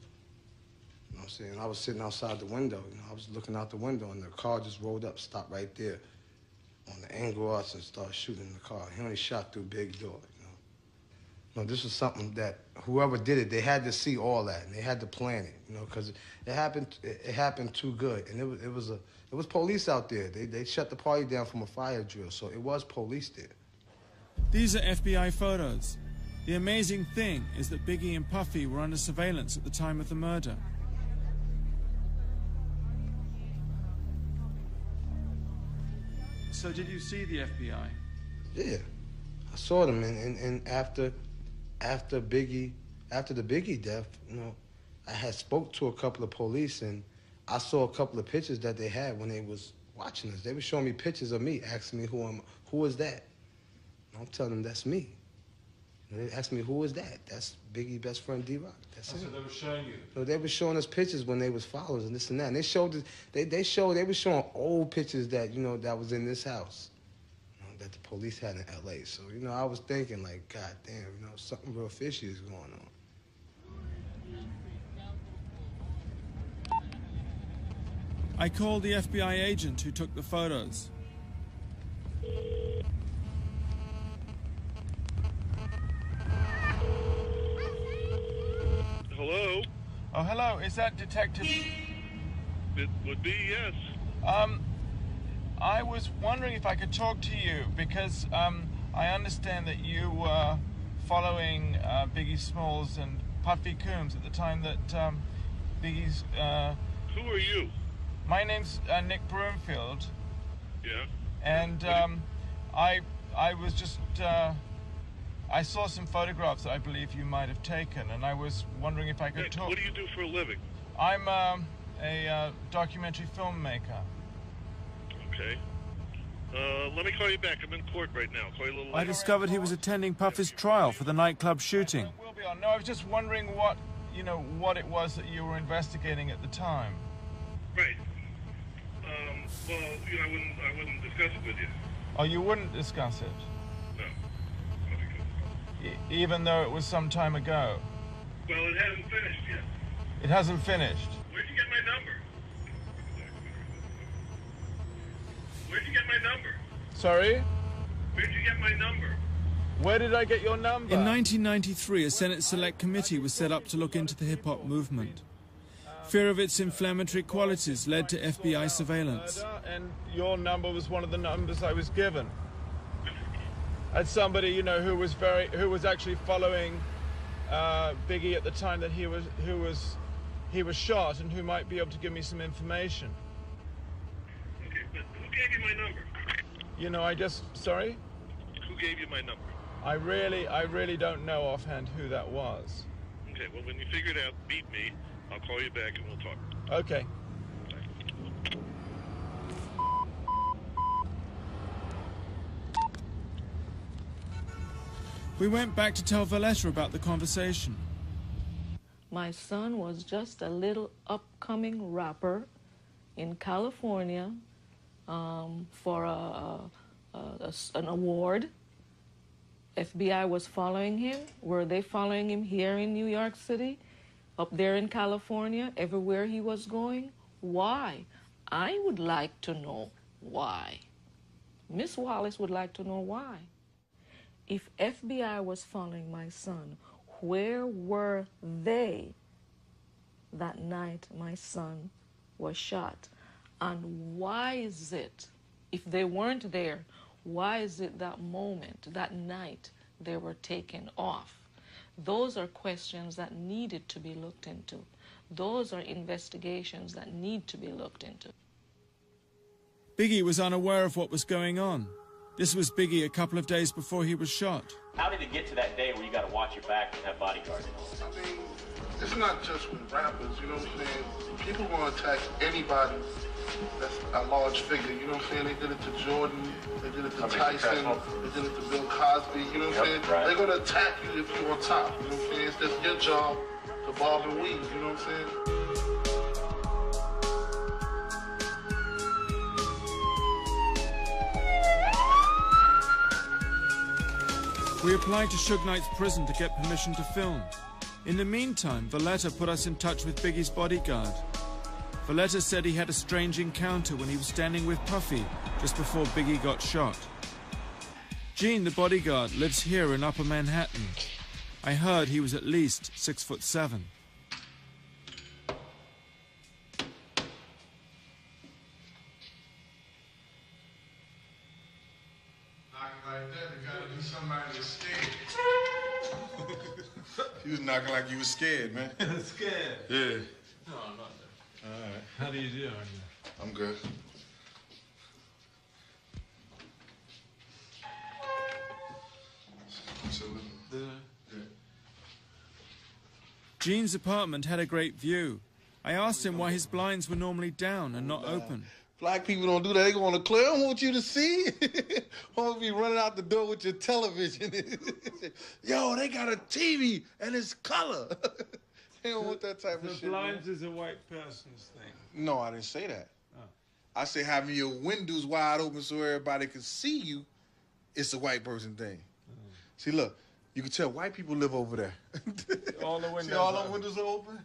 You know what I'm saying? I was sitting outside the window. You know, I was looking out the window, and the car just rolled up, stopped right there on the angle of us, and started shooting in the car. He only shot through big door. You know? No, this was something that whoever did it, they had to see all that, and they had to plan it. You know, because it happened too good, and it was police out there. They shut the party down from a fire drill, so it was police there. These are FBI photos. The amazing thing is that Biggie and Puffy were under surveillance at the time of the murder. So did you see the FBI? Yeah, I saw them, and after the Biggie death, you know, I had spoke to a couple of police, and I saw a couple of pictures that they had when they was watching us. They were showing me pictures of me, asking me who is that? And I'm telling them that's me. And they asked me, who is that? That's Biggie's best friend, D-Rock. That's it. So they were showing you? So they were showing us pictures when they was followers and this and that. And they showed us, they were showing old pictures that, you know, that was in this house, you know, that the police had in L.A. So, you know, I was thinking, like, God damn, you know, something real fishy is going on. I called the FBI agent who took the photos. Hello? Oh, hello. Is that Detective? It would be, yes. I was wondering if I could talk to you because I understand that you were following Biggie Smalls and Puffy Coombs at the time that Biggie's... Who are you? My name's Nick Broomfield. Yeah? And I was just... I saw some photographs that I believe you might have taken, and I was wondering if I could talk... What do you do for a living? I'm a documentary filmmaker. Okay. Let me call you back. I'm in court right now. Call you a little later. I discovered he was attending Puffy's trial for the nightclub shooting. We'll be on. No, I was just wondering what it was that you were investigating at the time. Right. Well, you know, I wouldn't discuss it with you. Oh, you wouldn't discuss it? No. Even though it was some time ago? Well, it hasn't finished yet. It hasn't finished? Where'd you get my number? Where'd you get my number? Sorry? Where'd you get my number? Where did I get your number? In 1993, a Senate Select Committee was set up to look into the hip-hop movement. Fear of its inflammatory qualities led to FBI surveillance. And your number was one of the numbers I was given. As somebody, you know, who was actually following Biggie at the time that he was shot, and who might be able to give me some information. Okay, but who gave you my number? You know, sorry? Who gave you my number? I really don't know offhand who that was. Okay, well, when you figure it out, beat me. I'll call you back and we'll talk. Okay. We went back to tell Valletta about the conversation. My son was just a little upcoming rapper in California for an award. FBI was following him. Were they following him here in New York City? Up there in California? Everywhere he was going? Why? I would like to know why. Miss Wallace would like to know why. If FBI was following my son, where were they that night my son was shot? And why is it, if they weren't there, why is it that moment, that night, they were taken off? Those are questions that needed to be looked into. Those are investigations that need to be looked into. Biggie was unaware of what was going on. This was Biggie a couple of days before he was shot. How did it get to that day where you got to watch your back and have bodyguards? I mean, it's not just with rappers, you know what I'm saying? People want to attack anybody that's a large figure, you know what I'm saying? They did it to Jordan, they did it to Tyson, they did it to Bill Cosby, you know what I'm saying? Right. They're going to attack you if you're on top, you know what I'm saying? It's just your job to bob and weave, you know what I'm saying? We applied to Suge Knight's prison to get permission to film. In the meantime, Valletta put us in touch with Biggie's bodyguard. Valletta said he had a strange encounter when he was standing with Puffy just before Biggie got shot. Gene, the bodyguard, lives here in Upper Manhattan. I heard he was at least 6'7". Like that, you gotta be somebody that's scared. You was knocking like you was scared, man. Scared? Yeah. No, I'm not. All right. How do you do? I'm good. Gene's apartment had a great view. I asked him why his blinds were normally down and not open. Black people don't do that. They go on the clear. I want you to see. I want to be running out the door with your television. Yo, they got a TV and it's color. They don't want that type of shit. The blinds is a white person's thing. No, I didn't say that. Oh. I said having your windows wide open so everybody can see you, it's a white person thing. See, look, you can tell white people live over there. All the windows. See, all the windows are open.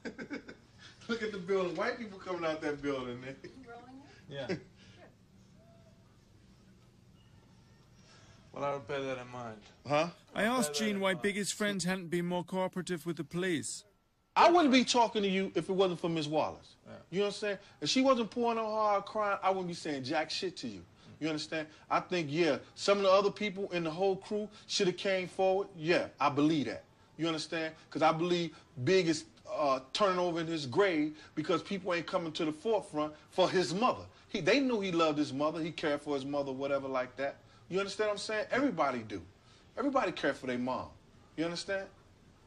Look at the building. White people coming out that building. Yeah. Well, I'll bear that in mind. Huh? I asked Gene why Biggie's friends hadn't been more cooperative with the police. I wouldn't be talking to you if it wasn't for Miss Wallace. Yeah. You understand? If she wasn't pouring on hard crying, I wouldn't be saying jack shit to you. You understand? I think, yeah, some of the other people in the whole crew should have came forward. Yeah, I believe that. You understand? Because I believe Big is turning over in his grave because people ain't coming to the forefront for his mother. They knew he loved his mother. He cared for his mother, whatever like that. You understand what I'm saying? Everybody do. Everybody care for their mom. You understand?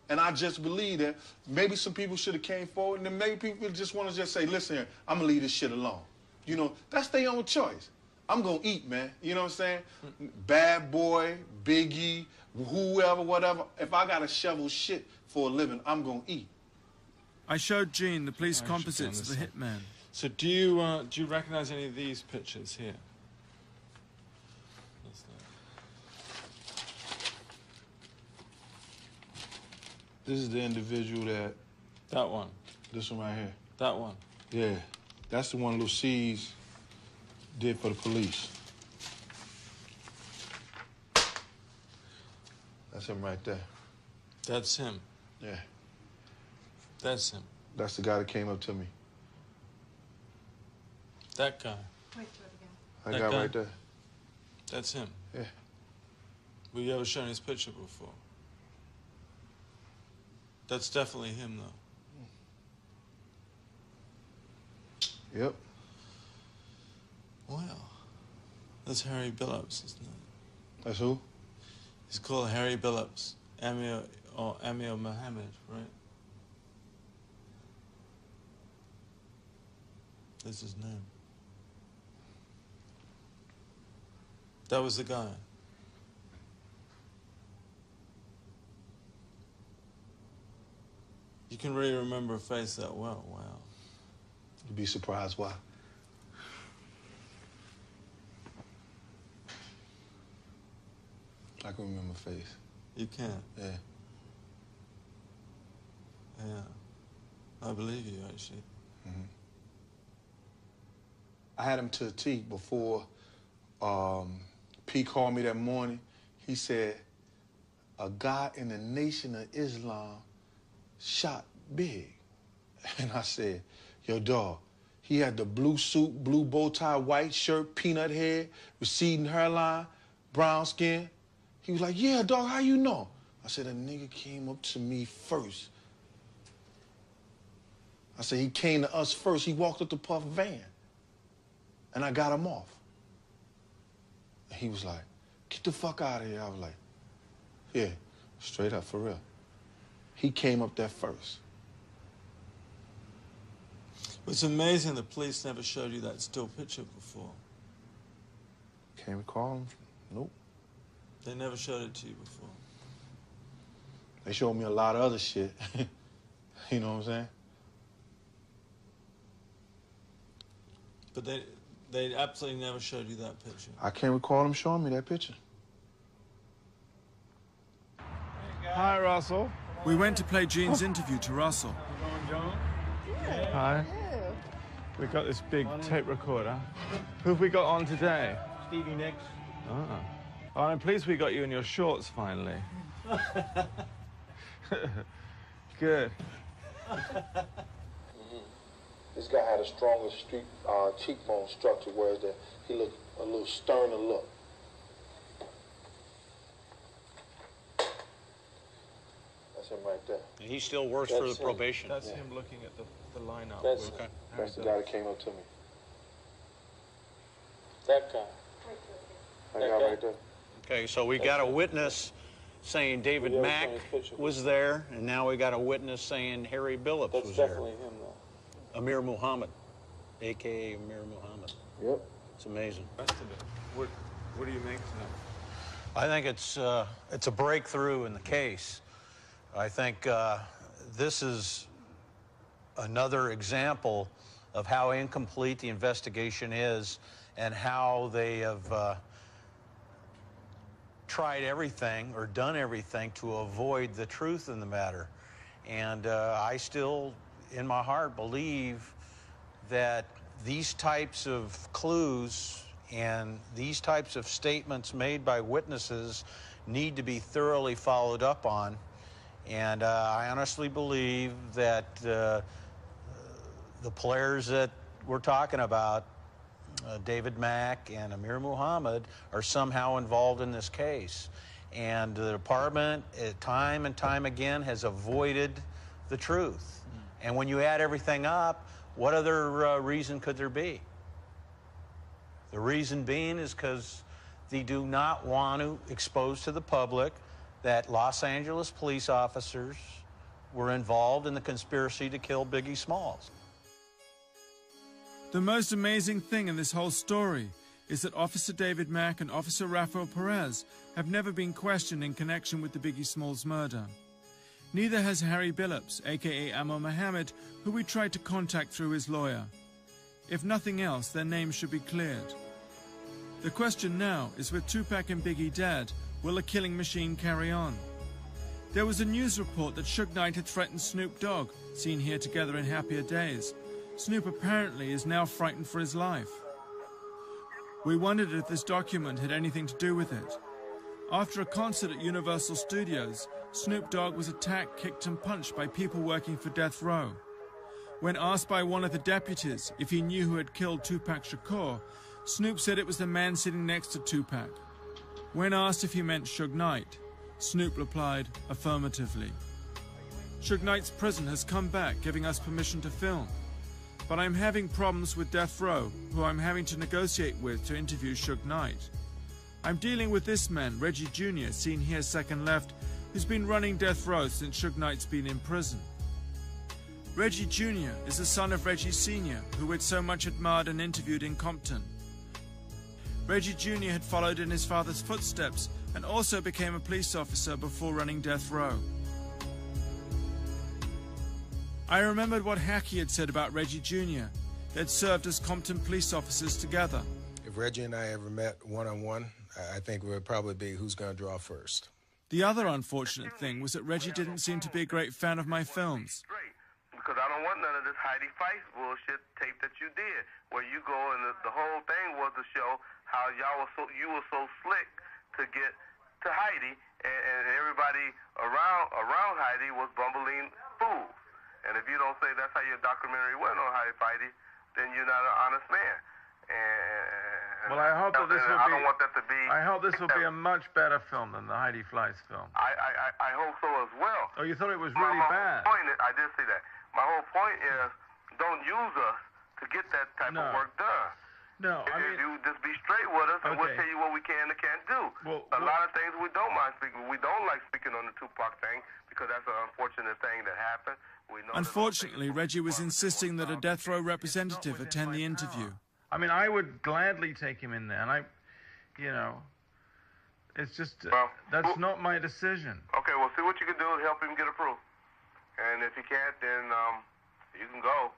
And I just believe that maybe some people should have came forward, and then maybe people just want to just say, listen here, I'm going to leave this shit alone. You know, that's their own choice. I'm going to eat, man. You know what I'm saying? Bad Boy, Biggie, whoever, whatever. If I got to shovel shit for a living, I'm going to eat. I showed Gene the police composites of the hitman. So do you recognize any of these pictures here? This is the individual that... That one? This one right here. That one? Yeah. That's the one Lucy's did for the police. That's him right there. That's him? Yeah. That's him? That's the guy that came up to me. That guy? Wait, do it again. That guy right there. That's him? Yeah. Were you ever shown his picture before? That's definitely him, though. Yep. Wow. That's Harry Billups, isn't it? That's who? He's called Harry Billups. Amir Mohammed, right? That's his name. That was the guy. You can really remember a face that well. Wow. You'd be surprised why. I can remember a face. You can? Yeah. Yeah. I believe you, actually. Mm-hmm. I had him to a T before P called me that morning. He said, a guy in the Nation of Islam shot Big. And I said, yo, dog, he had the blue suit, blue bow tie, white shirt, peanut head, receding hairline, brown skin. He was like, yeah, dog, how you know? I said, a nigga came up to me first. I said, he came to us first. He walked up the Puff van. And I got him off. And he was like, get the fuck out of here. I was like, yeah, straight up, for real. He came up there first. It's amazing the police never showed you that still picture before. Can't recall him. Nope. They never showed it to you before. They showed me a lot of other shit. You know what I'm saying? But they absolutely never showed you that picture. I can't recall them showing me that picture. Hi, Russell. We went to play Gene's interview to Russell. Hi. We got this big tape recorder. Who've we got on today? Stevie Nicks. Ah. Oh, I'm pleased we got you in your shorts finally. Good. This guy had a stronger cheekbone structure, whereas he looked a little sterner look. That's him right there. And he still works for the probation. That's him looking at the lineup. That's the guy that came up to me. That guy. That guy right there. Okay, so we got a witness saying David Mack was there, and now we got a witness saying Harry Billups was there. That's definitely him, though. Amir Muhammad, a.k.a. Amir Muhammad. Yep. It's amazing. Rest of it. What do you make of that? I think it's a breakthrough in the case. I think this is another example of how incomplete the investigation is and how they have tried everything or done everything to avoid the truth in the matter. And I still, in my heart, believe that these types of clues and these types of statements made by witnesses need to be thoroughly followed up on. And I honestly believe that the players that we're talking about, David Mack and Amir Muhammad, are somehow involved in this case. And the department, time and time again, has avoided the truth. And when you add everything up, what other reason could there be? The reason being is because they do not want to expose to the public that Los Angeles police officers were involved in the conspiracy to kill Biggie Smalls. The most amazing thing in this whole story is that Officer David Mack and Officer Rafael Perez have never been questioned in connection with the Biggie Smalls murder. Neither has Harry Billups, a.k.a. Amor Mohammed, who we tried to contact through his lawyer. If nothing else, their names should be cleared. The question now is, with Tupac and Biggie dead, will the killing machine carry on? There was a news report that Suge Knight had threatened Snoop Dogg, seen here together in Happier Days. Snoop apparently is now frightened for his life. We wondered if this document had anything to do with it. After a concert at Universal Studios, Snoop Dogg was attacked, kicked and punched by people working for Death Row. When asked by one of the deputies if he knew who had killed Tupac Shakur, Snoop said it was the man sitting next to Tupac. When asked if he meant Suge Knight, Snoop replied affirmatively. Suge Knight's prison has come back, giving us permission to film. But I'm having problems with Death Row, who I'm having to negotiate with to interview Suge Knight. I'm dealing with this man, Reggie Jr., seen here second left, who's been running Death Row since Suge Knight's been in prison. Reggie Jr. is the son of Reggie Sr., who we'd so much admired and interviewed in Compton. Reggie Jr. had followed in his father's footsteps and also became a police officer before running Death Row. I remembered what Hackey had said about Reggie Jr. They'd served as Compton police officers together. If Reggie and I ever met one-on-one, I think it would probably be who's going to draw first. The other unfortunate thing was that Reggie didn't seem to be a great fan of my films. Because I don't want none of this Heidi Feist bullshit tape that you did, where you go and the whole thing was to show how you were so slick to get to Heidi, and everybody around Heidi was bumbling fools. And if you don't say that's how your documentary went on Heidi Feist, then you're not an honest man. And well, I hope that this will I don't want that to be. I hope this will be a much better film than the Heidi Fleiss film. I hope so as well. Oh, you thought it was really bad? I did say that. My whole point is, don't use us to get that type of work done. No, I mean, you just be straight with us, and we'll tell you what we can and can't do. A lot of things we don't mind speaking. We don't like speaking on the Tupac thing because that's an unfortunate thing that happened. Unfortunately, Reggie was insisting that a Death Row representative attend the interview. I mean, I would gladly take him in there, and it's just, that's not my decision. Okay, well, see what you can do to help him get approved. And if you can't, then you can go.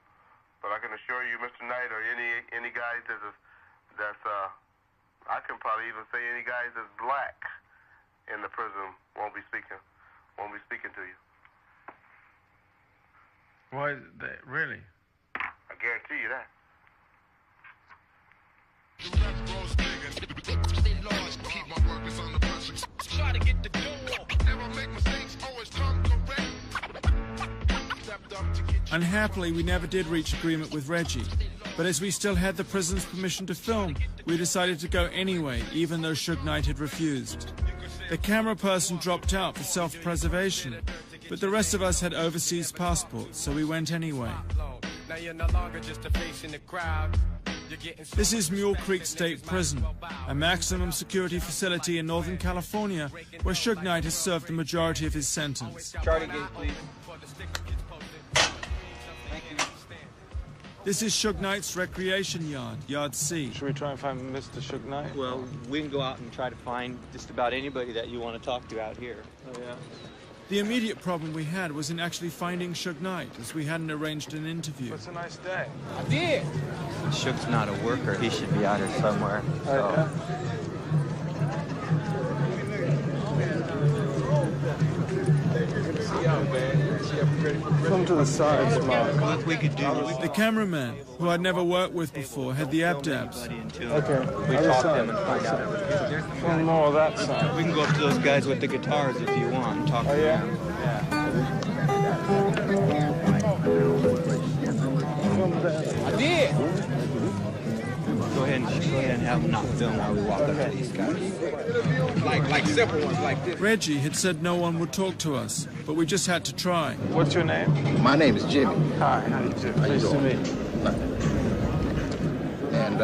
But I can assure you, Mr. Knight, or any guys that's I can probably even say any guys that's black in the prison won't be speaking won't be speaking to you. Why, really? I guarantee you that. Try to get the door. Never make mistakes, always come correct. Unhappily, we never did reach agreement with Reggie, but as we still had the prison's permission to film, we decided to go anyway, even though Suge Knight had refused. The camera person dropped out for self-preservation, but the rest of us had overseas passports, so we went anyway. Now you're no longer just a face in the crowd. This is Mule Creek State Prison, a maximum security facility in Northern California where Suge Knight has served the majority of his sentence. Charlie gate, please. This is Suge Knight's recreation yard, Yard C. Should we try and find Mr. Suge Knight? Well, we can go out and try to find just about anybody that you want to talk to out here. Oh, yeah. The immediate problem we had was in actually finding Suge Knight, as we hadn't arranged an interview. It's a nice day. I did. Suge's not a worker. He should be out here somewhere. So. Come to the sides, Mark. What we could do... The cameraman, who I'd never worked with before, had the abdabs. Okay. We talk to them and find out. One more of that side. We can go up to those guys with the guitars if you want and talk to them. I did. Go ahead and have them not film while we walk up to these guys. Like simple ones like this. Reggie had said no one would talk to us, but we just had to try. What's your name? My name is Jimmy. Hi, how do you do? Nice to meet you. And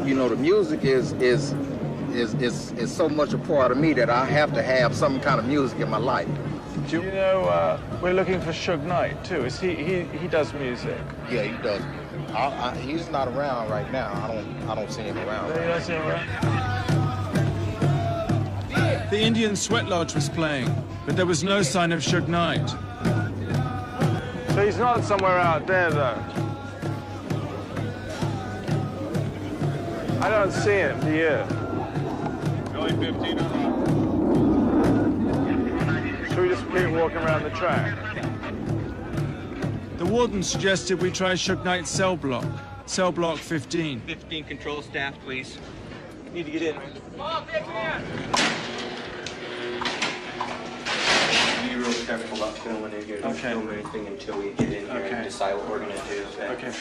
you know, the music is so much a part of me that I have to have some kind of music in my life. Do you know, we're looking for Suge Knight too. Is he does music? Yeah, he does. He's not around right now. I don't see him around. You don't see him around? The Indian Sweat Lodge was playing, but there was no sign of Suge Knight. So he's not somewhere out there, though. I don't see him, do you? Only 15 on. Should we just keep walking around the track? The warden suggested we try Suge Knight's cell block 15. 15 control staff, please. Need to get in. Be real careful about filming in here. Don't film anything until we get in here and decide what we're going to do. Okay.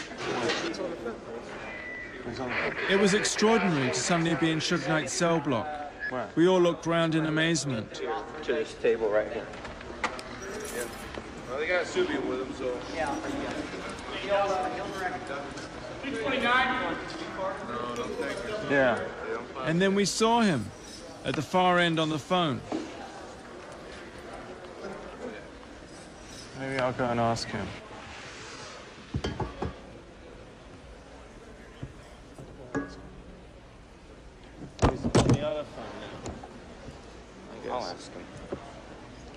It was extraordinary to suddenly be in Suge Knight's cell block. Where? We all looked round in amazement. To this table right here. Well, they got Subi with them, so. Yeah. 329. No, thank you. Yeah. And then we saw him at the far end on the phone. Maybe I'll go and ask him. He's on the other phone now, I guess. I'll ask him.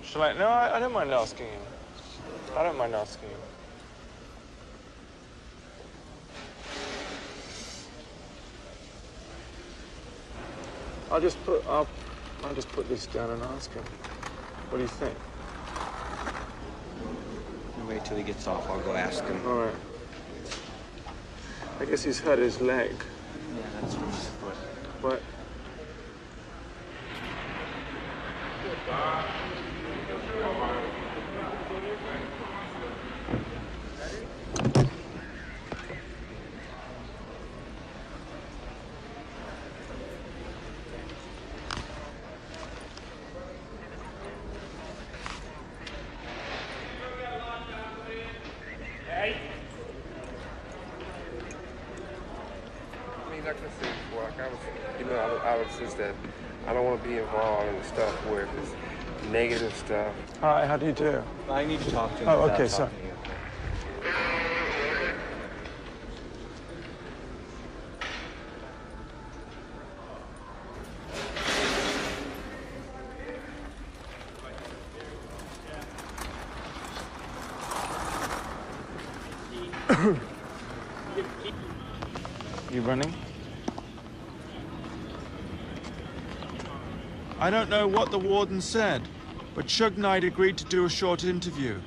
Shall I? No, I don't mind asking him. I don't mind asking him. I'll just put this down and ask him. What do you think? Wait till he gets off. I'll go ask him. All right. I guess he's hurt his leg. Yeah, that's from his foot. What? Like I said before, I was just that I don't want to be involved in the stuff where it's negative stuff. Hi, how do you do? I need to talk to him. Oh, okay, sorry. You running? I don't know what the warden said, but Suge Knight agreed to do a short interview.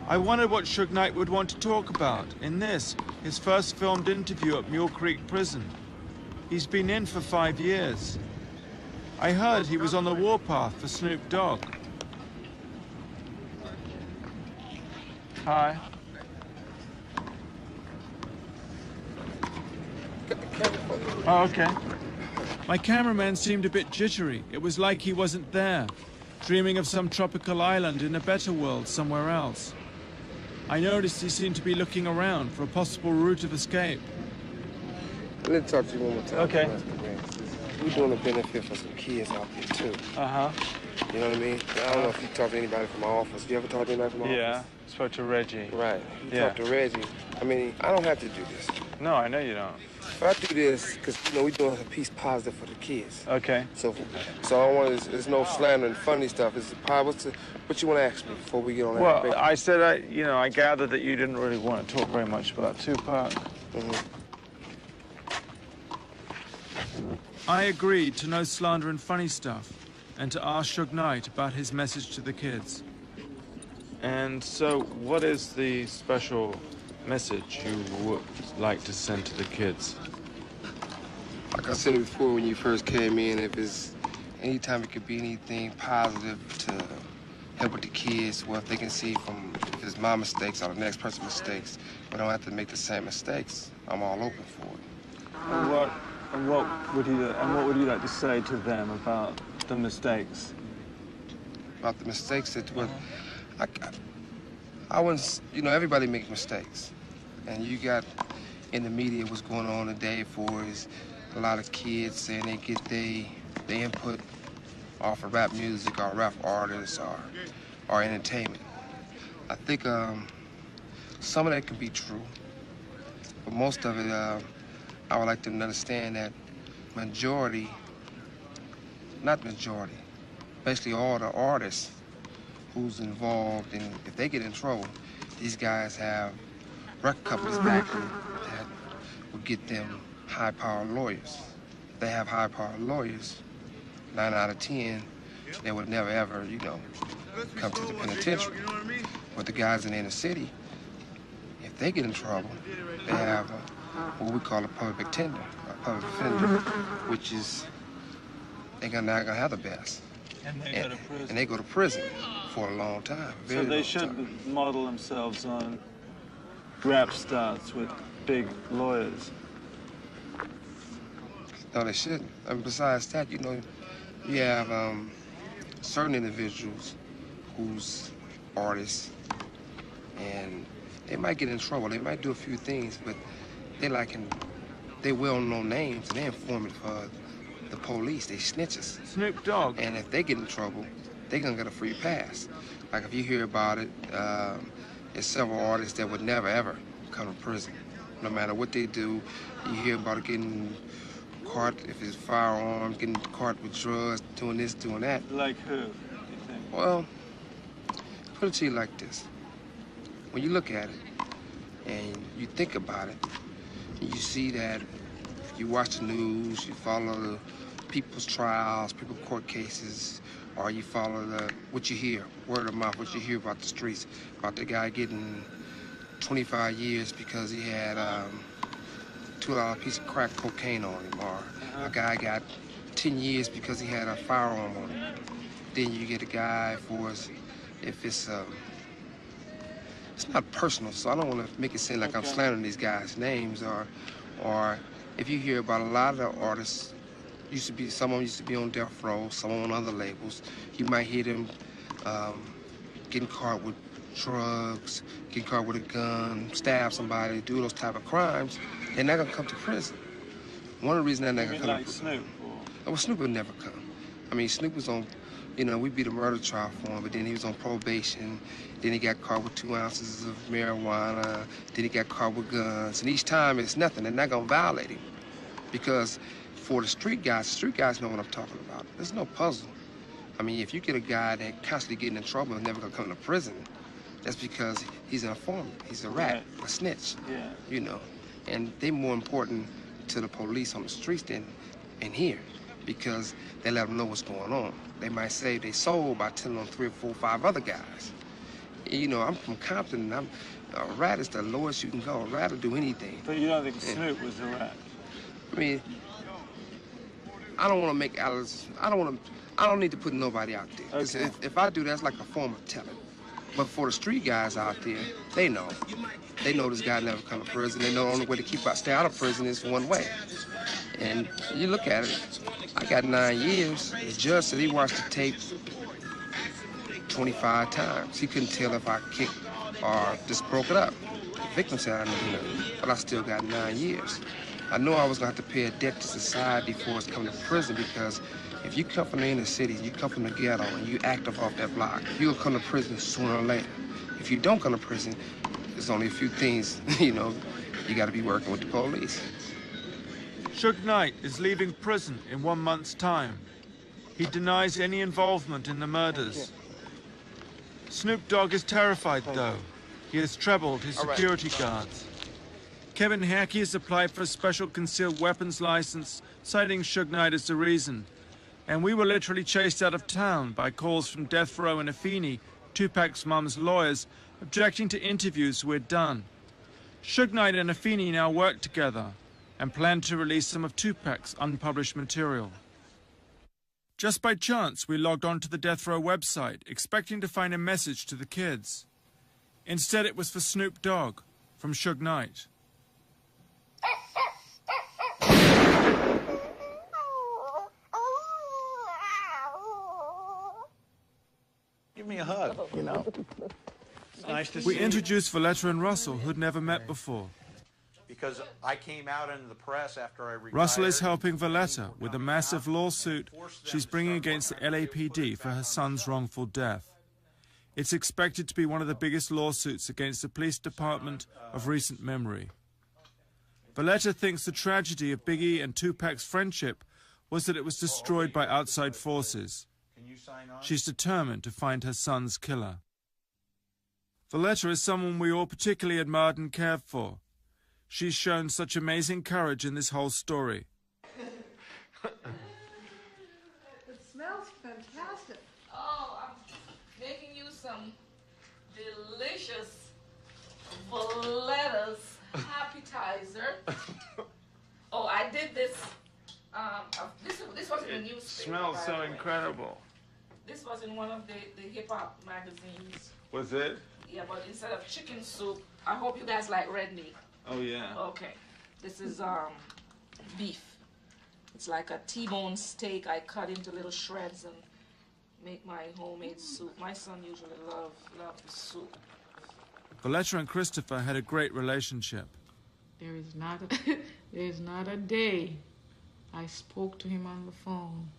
I wondered what Suge Knight would want to talk about in this, his first filmed interview at Mule Creek Prison. He's been in for 5 years. I heard he was on the warpath for Snoop Dogg. Hi. Oh, okay. My cameraman seemed a bit jittery. It was like he wasn't there, dreaming of some tropical island in a better world somewhere else. I noticed he seemed to be looking around for a possible route of escape. Let me talk to you one more time. Okay. We're doing a benefit for some kids out there, too. Uh-huh. You know what I mean? I don't know if you talk to anybody from my office. You ever talk to anybody from my office? Yeah, spoke to Reggie. Right. You Yeah. talk to Reggie. I mean, I don't have to do this. No, I know you don't. But I do this because, you know, we're doing a piece positive for the kids. Okay. So I don't want to, there's no slander and funny stuff. It's what you want to ask me before we get on that? Well, I said, I gathered that you didn't really want to talk very much about Tupac. I agreed to no slander and funny stuff, and to ask Suge Knight about his message to the kids. And so, what is the special message you would like to send to the kids? Like I said before when you first came in, if it's anytime it could be anything positive to help with the kids, well, if they can see from if it's my mistakes or the next person's mistakes, we don't have to make the same mistakes. I'm all open for it. And what would you like to say to them about the mistakes? About the mistakes that I wouldn't, you know, everybody makes mistakes. And you got in the media what's going on today for is a lot of kids saying they get their input off of rap music or rap artists or entertainment. I think some of that can be true, but most of it, I would like them to understand that basically all the artists who's involved, and if they get in trouble, these guys have record companies back them that will get them high-powered lawyers. If they have high-powered lawyers, 9 out of 10, they would never ever, you know, come to the penitentiary. But the guys in the inner city, if they get in trouble, they have what we call a public defender, which is they're not gonna have the best. And they go to prison. And they go to prison for a long time. So they should model themselves on rap stars with big lawyers. No, they shouldn't. I mean, besides that, you know, you have certain individuals who's artists, and they might get in trouble. They might do a few things, but they well-known names, and they're informant for the police. They snitches. Snoop Dogg. And if they get in trouble, they're gonna get a free pass. Like if you hear about it, there's several artists that would never ever come to prison. No matter what they do, you hear about it getting caught, if it's firearms, getting caught with drugs, doing this, doing that. Like who, you think? Well, put it to you like this. When you look at it and you think about it, you see that you watch the news, you follow the people's trials, people's court cases, or you follow what you hear, word of mouth, what you hear about the streets, about the guy getting 25 years because he had $2 piece of crack cocaine on him, or a guy got 10 years because he had a firearm on him. Then you get a guy for if it's not personal, so I don't want to make it seem like I'm slandering these guys' names, or if you hear about a lot of the artists, some of them used to be on death row, some on other labels, you might hear them getting caught with drugs, getting caught with a gun, stab somebody, do those type of crimes. They're not gonna come to prison. One of the reasons they're not gonna come to prison. Snoop? Well, Snoop would never come. I mean, Snoop was on, you know, we beat a murder trial for him, but then he was on probation. Then he got caught with 2 ounces of marijuana. Then he got caught with guns. And each time it's nothing. They're not gonna violate him. Because for the street guys know what I'm talking about. There's no puzzle. I mean, if you get a guy that constantly getting in trouble and never gonna come to prison, that's because he's an informant. He's a rat, a snitch. Yeah. You know, and they're more important to the police on the streets than in here. because they let them know what's going on. They might say they sold by telling on 3 or 4 or 5 other guys. You know, I'm from Compton, and a rat is the lowest you can go. A rat will do anything. But you don't think Snoop was a rat? I mean, I don't want to make Alice. I don't need to put nobody out there. 'Cause if I do, that's like a form of telling. But for the street guys out there, they know. They know this guy never come to prison. They know the only way to stay out of prison is one way. And you look at it, I got 9 years. The judge said he watched the tape 25 times. He couldn't tell if I kicked or just broke it up. The victim said I didn't do nothing, but I still got 9 years. I know I was gonna have to pay a debt to society before it's coming to prison, because if you come from the inner city, you come from the ghetto, and you active off that block, you'll come to prison sooner or later. If you don't come to prison, there's only a few things, you know, you gotta be working with the police. Suge Knight is leaving prison in 1 month's time. He denies any involvement in the murders. Snoop Dogg is terrified, though. He has trebled his security guards. Kevin Hackey has applied for a special concealed weapons license, citing Suge Knight as the reason. And we were literally chased out of town by calls from Death Row and Afeni, Tupac's mum's lawyers, objecting to interviews we'd done. Suge Knight and Afeni now work together and plan to release some of Tupac's unpublished material. Just by chance, we logged onto the Death Row website, expecting to find a message to the kids. Instead, it was for Snoop Dogg, from Suge Knight. Give me a hug, you know. It's nice to see We introduced Valletta and Russell, who'd never met before. Because I came out into the press after I retired. Russell is helping Valletta with a massive lawsuit she's bringing against the LAPD for her son's wrongful death. It's expected to be one of the biggest lawsuits against the police department of recent memory. Valletta thinks the tragedy of Biggie and Tupac's friendship was that it was destroyed by outside forces. She's determined to find her son's killer. Valletta is someone we all particularly admired and cared for. She's shown such amazing courage in this whole story. It smells fantastic. Oh, I'm making you some delicious Valletta's appetizer. Oh, I did this. This was in the newspaper. Smells so incredible. This was in one of the hip-hop magazines. Was it? Yeah, but instead of chicken soup, I hope you guys like red meat. Oh, yeah. Okay. This is beef. It's like a T-bone steak I cut into little shreds and make my homemade soup. My son usually loves the soup. Valletta and Christopher had a great relationship. There is not a day I spoke to him on the phone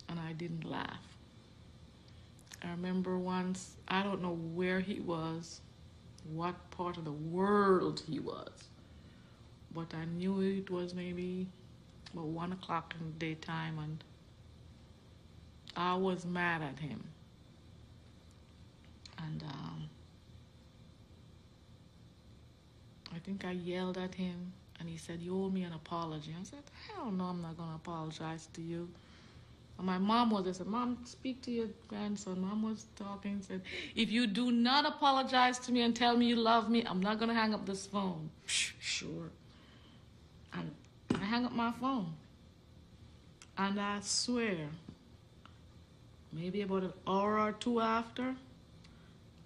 and I didn't laugh. I remember once, I don't know where he was, what part of the world he was, but I knew it was maybe about 1 o'clock in the daytime, and I was mad at him. And I think I yelled at him, and he said, "You owe me an apology." I said, "Hell no, I'm not gonna apologize to you." And my mom was, I said, "Mom, speak to your grandson." Mom was talking and said, "If you do not apologize to me and tell me you love me, I'm not gonna hang up this phone." Sure. And I hung up my phone. And I swear, maybe about an hour or two after,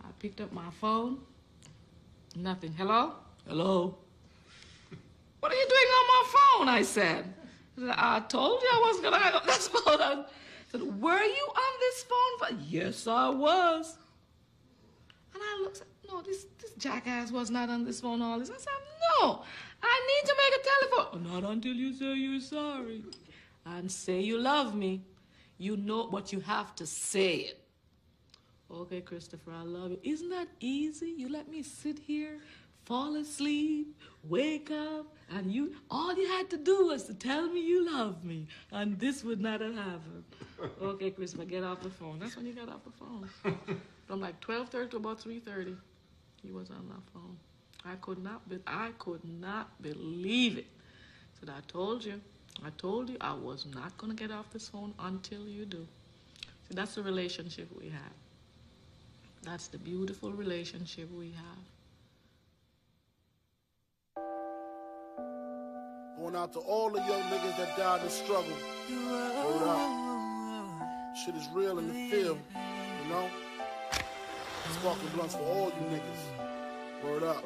I picked up my phone. Nothing. Hello? Hello? "What are you doing on my phone?" I said. "I told you I wasn't going to hang up this phone." I said, "Were you on this phone?" "Yes, I was." And I looked, "No, this jackass was not on this phone all this." I said, "No, I need to make a telephone." "Not until you say you're sorry and say you love me. You know, but you have to say it." "Okay, Christopher, I love you." Isn't that easy? You let me sit here, fall asleep, wake up, and all you had to do was to tell me you love me, and this would not have happened. "Okay, Christopher, get off the phone." That's when you got off the phone. From like 12:30 to about 3:30, he was on that phone. I could not believe it. I said, "I told you. I told you I was not going to get off this phone until you do. See, that's the relationship we have. That's the beautiful relationship we have. Going out to all the young niggas that died in struggle. Word up. Shit is real in the field, you know? Sparking blunts for all you niggas. Word up.